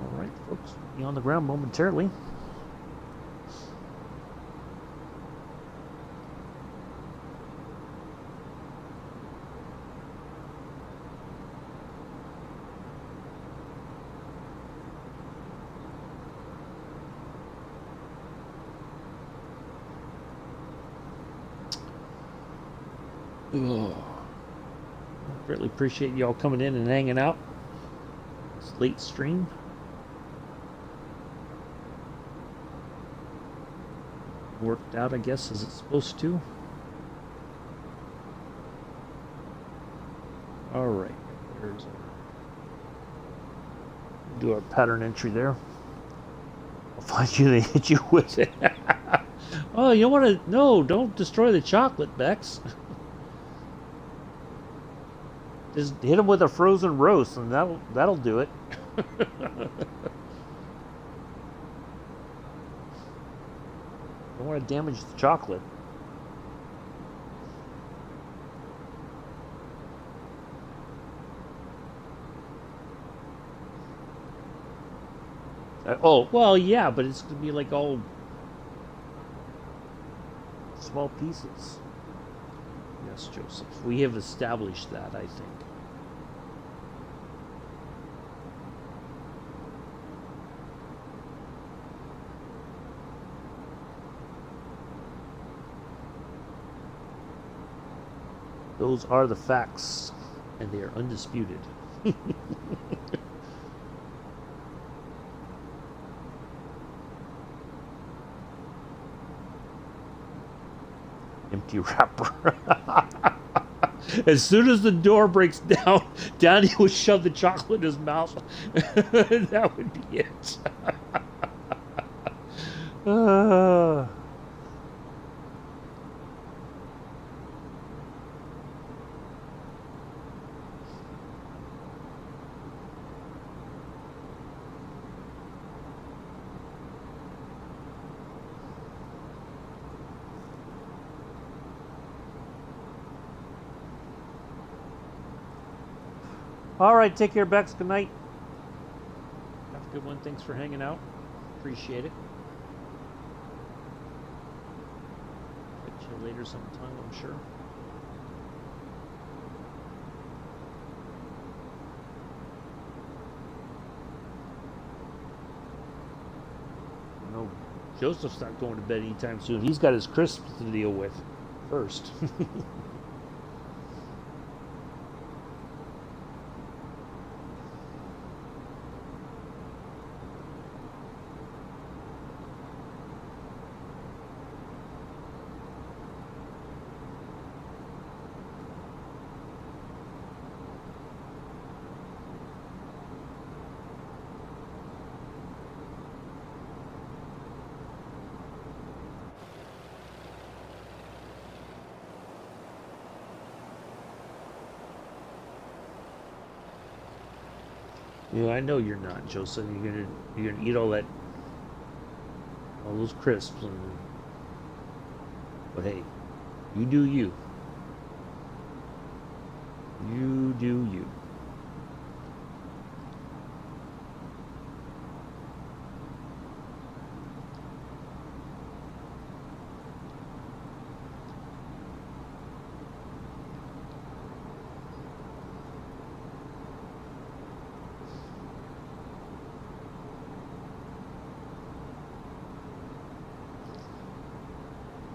All right, folks, be on the ground momentarily. Oh, greatly appreciate y'all coming in and hanging out. It's late stream. Worked out, I guess, as it's supposed to. All right, there's our, do our pattern entry there. I'll find you. They hit you with it. Oh, you want to? No, don't destroy the chocolate, Bex. Just hit them with a frozen roast, and that'll do it. Don't want to damage the chocolate. Oh, well, yeah, but it's going to be like all small pieces. Yes, Joseph. We have established that, I think. Those are the facts, and they are undisputed. Empty wrapper. As soon as the door breaks down, Daddy will shove the chocolate in his mouth. That would be it. All right, take care, Bex. Good night. Have a good one. Thanks for hanging out. Appreciate it. Catch you later sometime, I'm sure. No, Joseph's not going to bed anytime soon. He's got his crisps to deal with first. Yeah, I know you're not, Joseph. You're gonna eat all those crisps, but hey, you do you. You do you.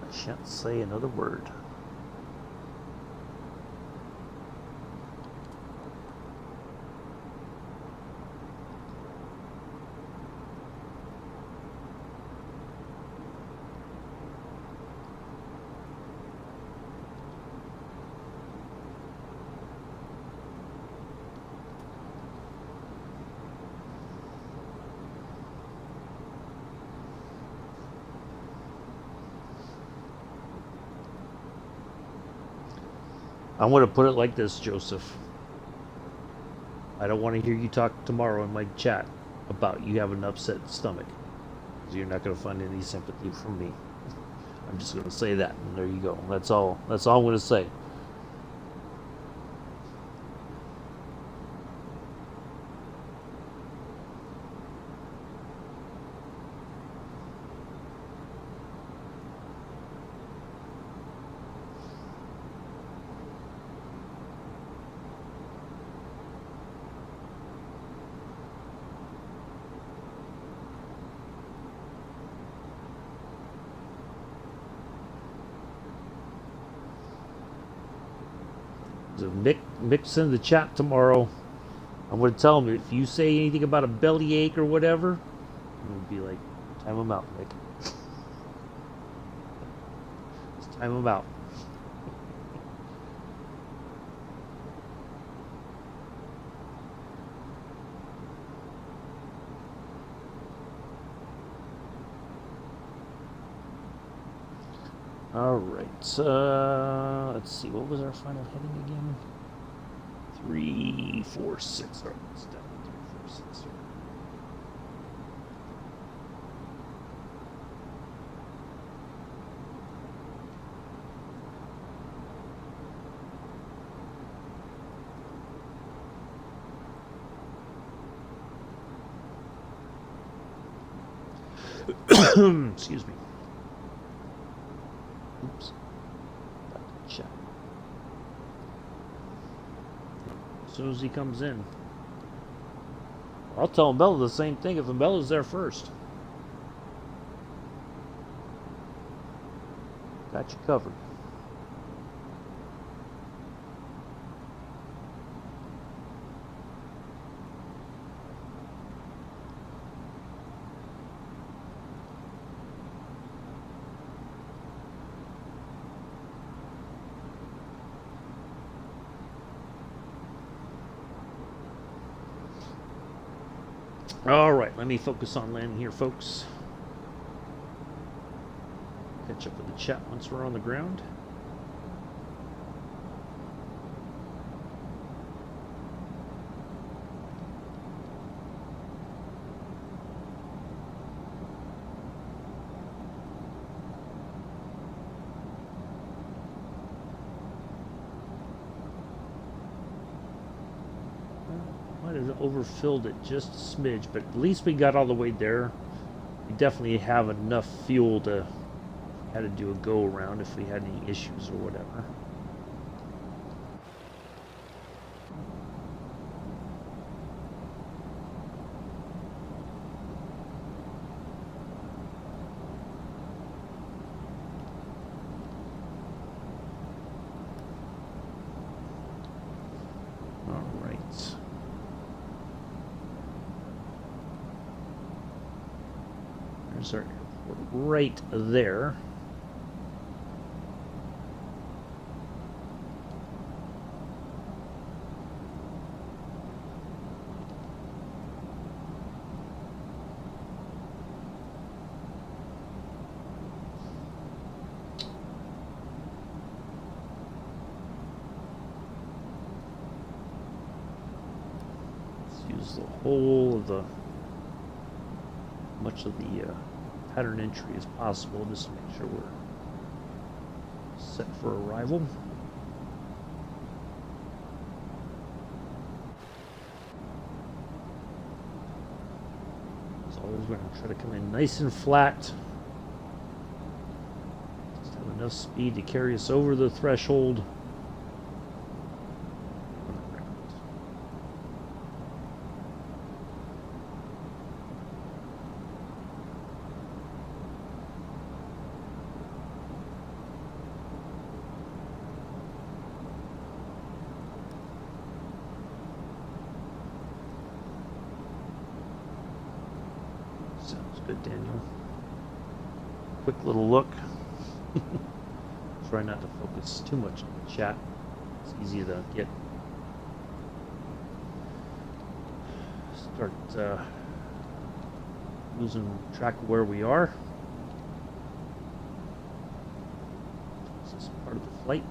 I shan't say another word. I'm going to put it like this, Joseph. I don't want to hear you talk tomorrow in my chat. about you have an upset stomach. So you're not going to find any sympathy from me. I'm just going to say that, and there you go. That's all. That's all I'm going to say. So Mick's in the chat tomorrow. I'm going to tell him if you say anything about a bellyache or whatever, I'm going to be like, time him out, Mick. Just time him out. All right. Let's see. What was our final heading again? 3, 4, 6. All right, let's down 3, 4, 6 here. Excuse me. Oops. Back to chat. As soon as he comes in, I'll tell Bella the same thing if Bella's there first. Got you covered. All right, let me focus on landing here, folks. Catch up with the chat once we're on the ground. Might have overfilled it just a smidge, but at least we got all the way there. We definitely have enough fuel to had to do a go around if we had any issues or whatever. All right. There's our airport right there. Use the whole of the much of the pattern entry as possible just to make sure we're set for arrival. As always, we're going to try to come in nice and flat. Just have enough speed to carry us over the threshold. Sounds good, Daniel. Quick little look. Try not to focus too much on the chat. It's easy to get start losing track of where we are. This is part of the flight.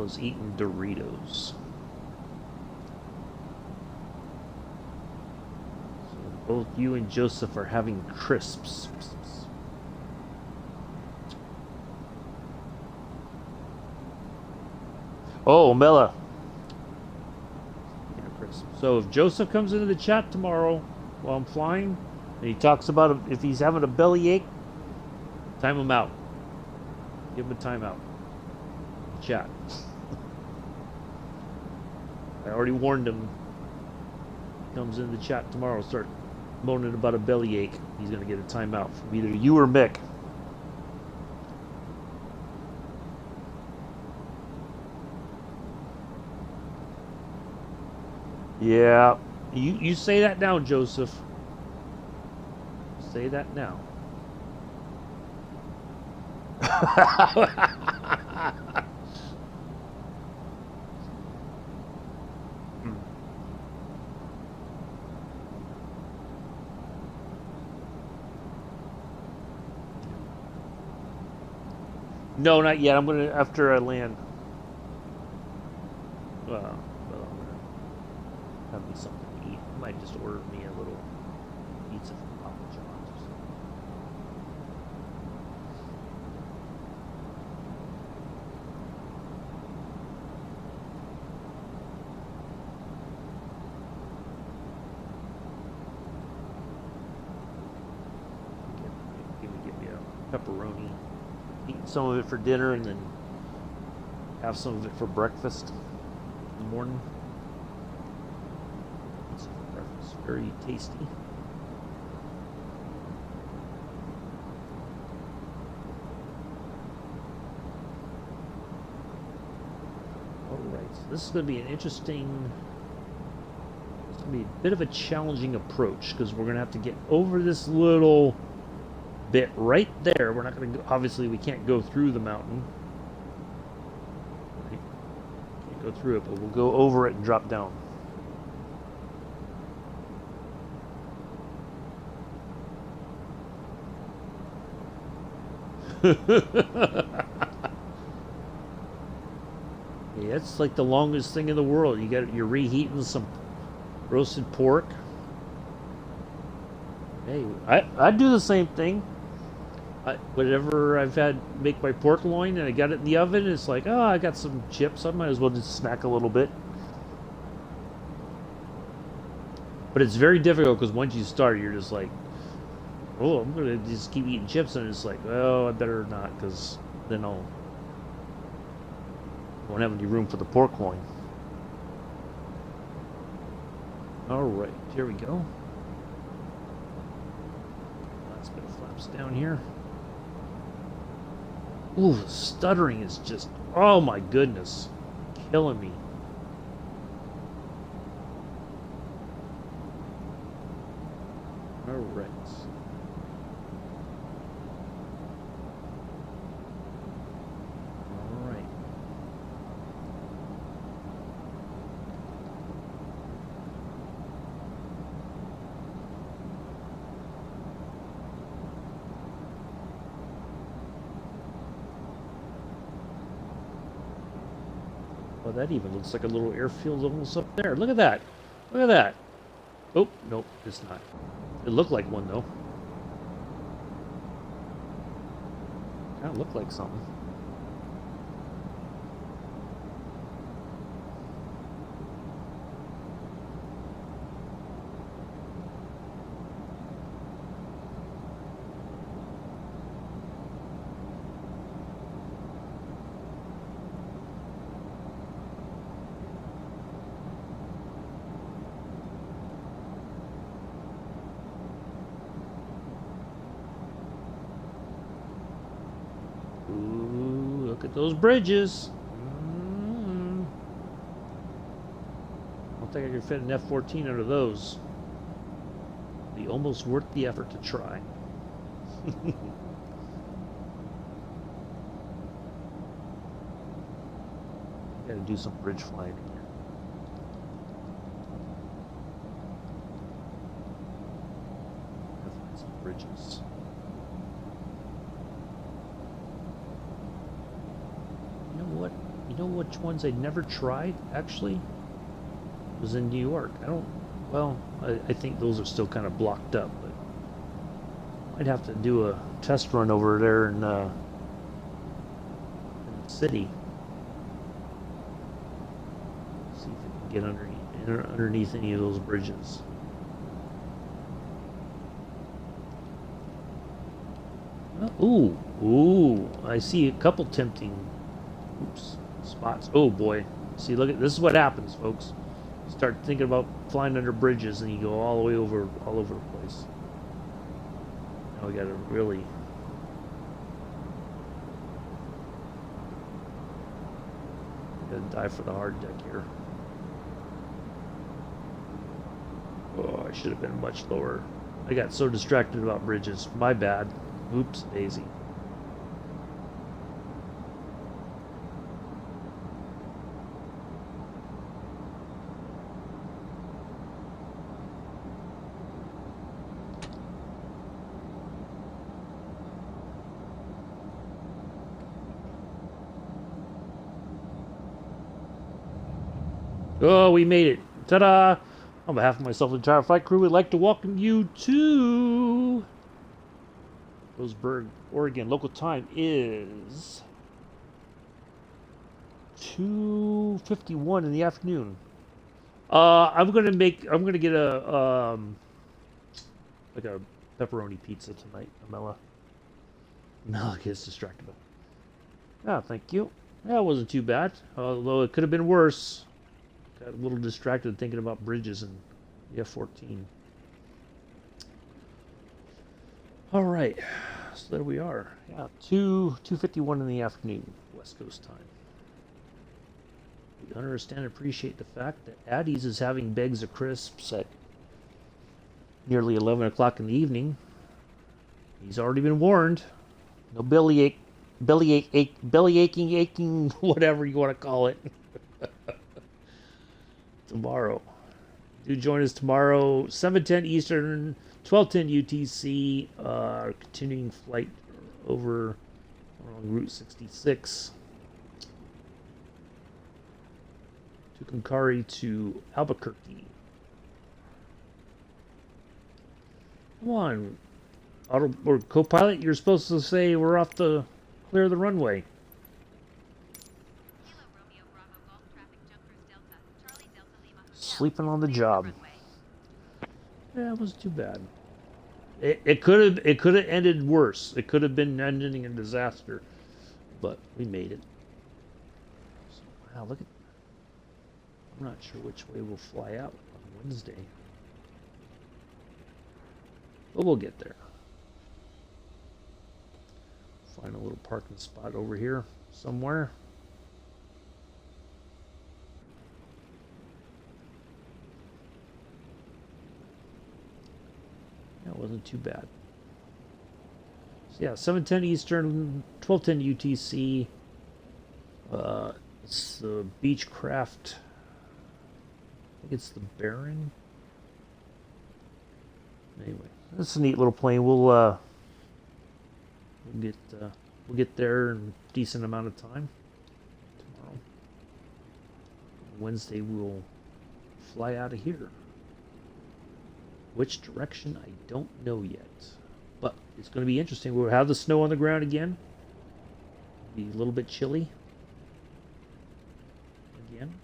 Bella's eating Doritos. So both you and Joseph are having crisps. Oh, Bella. So if Joseph comes into the chat tomorrow while I'm flying, and he talks about if he's having a bellyache, time him out. Give him a timeout. Chat. I already warned him. He comes in the chat tomorrow, start moaning about a bellyache. He's gonna get a timeout from either you or Mick. Yeah, you say that now, Joseph. Say that now. No, not yet. I'm gonna after I land. Well, I'm gonna have me something to eat. I might just order me a little pizza from Papa John's. Give me a pepperoni. Eat some of it for dinner and then have some of it for breakfast in the morning. It's breakfast, very tasty. Alright, so this is going to be an interesting, it's going to be a bit of a challenging approach because we're going to have to get over this little bit right there. We're not going to go, obviously we can't go through the mountain. Right? Can't go through it, but we'll go over it and drop down. Yeah, it's like the longest thing in the world. You're reheating some roasted pork. Hey, I do the same thing. Whenever I've had make my pork loin and I got it in the oven, it's like, oh, I got some chips. I might as well just snack a little bit. But it's very difficult because once you start, you're just like, oh, I'm gonna just keep eating chips, and it's like, oh, I better not because then I won't have any room for the pork loin. All right, here we go. Last bit of flaps down here. Ooh, the stuttering is just, oh my goodness, killing me. All right. All right. Well, that even looks like a little airfield almost up there. Look at that. Look at that. Oh, nope, it's not. It looked like one, though. Kind of looked like something. Look at those bridges. I don't think I can fit an F-14 under those. Be almost worth the effort to try. Gotta do some bridge flying here. Definitely some bridges. You know which ones I never tried, actually? It was in New York. Well, I think those are still kind of blocked up, but I'd have to do a test run over there in the city. See if I can get underneath any of those bridges. Ooh, I see a couple tempting spots. Oh boy. See, look at this is what happens, folks. You start thinking about flying under bridges and you go all the way all over the place. Now we gotta really dive for the hard deck here. Oh, I should have been much lower. I got so distracted about bridges. My bad. Oops, daisy. Oh, we made it. Ta-da! On behalf of myself and the entire flight crew, we'd like to welcome you to Roseburg, Oregon. Local time is 2:51 in the afternoon. I'm gonna get a like a pepperoni pizza tonight. Mela gets distracted. Ah, thank you. That wasn't too bad, although it could have been worse. Got a little distracted thinking about bridges and the F-14. All right, so there we are. Yeah, 2:51 in the afternoon, West Coast time. We understand and appreciate the fact that Addie's is having bags of crisps at nearly 11 o'clock in the evening. He's already been warned. No belly aching, whatever you want to call it. Tomorrow. Do join us tomorrow, 7:10 Eastern, 12:10 UTC. Continuing flight over on Route 66 to Tucumcari to Albuquerque. Come on, auto or co-pilot. You're supposed to say we're off to clear the runway. Sleeping on the job. Yeah, it wasn't too bad. It could have ended worse. It could have been ending in disaster, but we made it. So, wow, look at. I'm not sure which way we'll fly out on Wednesday, but we'll get there. Find a little parking spot over here somewhere. That wasn't too bad. So yeah, 7:10 Eastern, 12:10 UTC. It's the Beechcraft. I think it's the Baron. Anyway, that's a neat little plane. We'll get there in a decent amount of time tomorrow. Wednesday we'll fly out of here. Which direction, I don't know yet. But it's going to be interesting. We'll have the snow on the ground again. Be a little bit chilly. Again.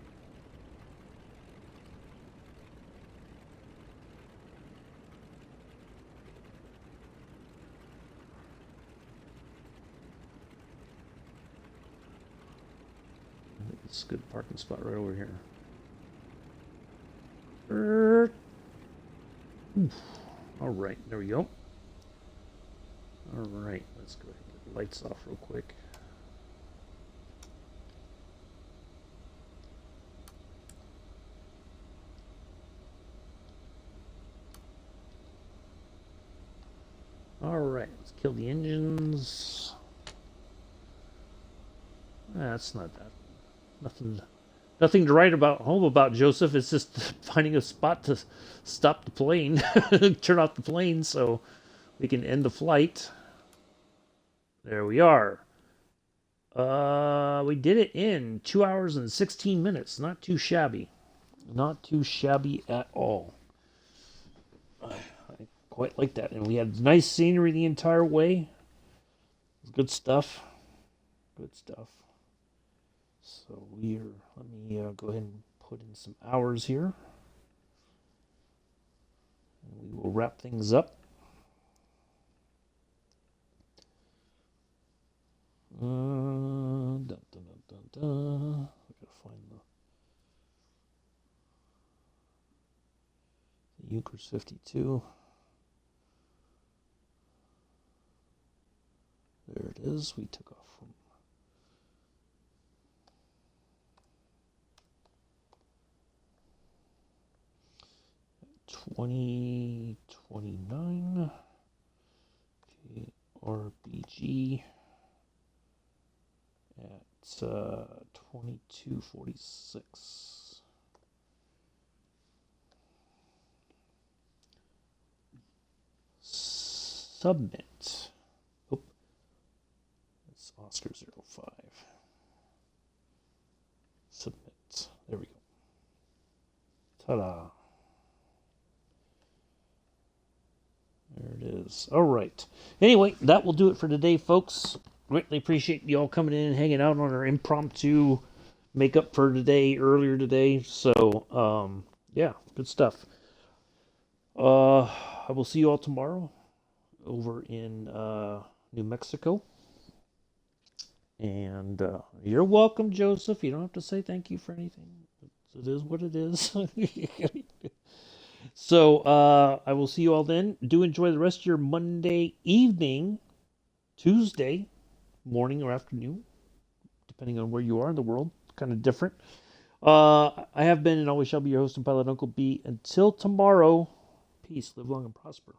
I think it's a good parking spot right over here. All right, there we go. All right, let's go ahead and get the lights off real quick. All right, let's kill the engines. That's not that. Nothing to write about home about, Joseph. It's just finding a spot to stop the plane, turn off the plane so we can end the flight. There we are. We did it in 2 hours and 16 minutes. Not too shabby. Not too shabby at all. I quite like that. And we had nice scenery the entire way. Good stuff. Good stuff. So let me go ahead and put in some hours here. And we will wrap things up. Dun, dun, dun, dun, dun. I gotta find the Euchre's 52. There it is. We took off from 2029. RBG at 2246. Submit. Oh, it's Oscar 05. Submit. There we go. Ta-da. There it is. All right. Anyway, that will do it for today, folks. Greatly appreciate you all coming in and hanging out on our impromptu makeup for today, earlier today. So, yeah, good stuff. I will see you all tomorrow over in New Mexico. And you're welcome, Joseph. You don't have to say thank you for anything. It is what it is. So I will see you all then. Do enjoy the rest of your Monday evening, Tuesday morning or afternoon, depending on where you are in the world. Kind of different. I have been and always shall be your host and pilot, Uncle B. Until tomorrow, peace, live long and prosper.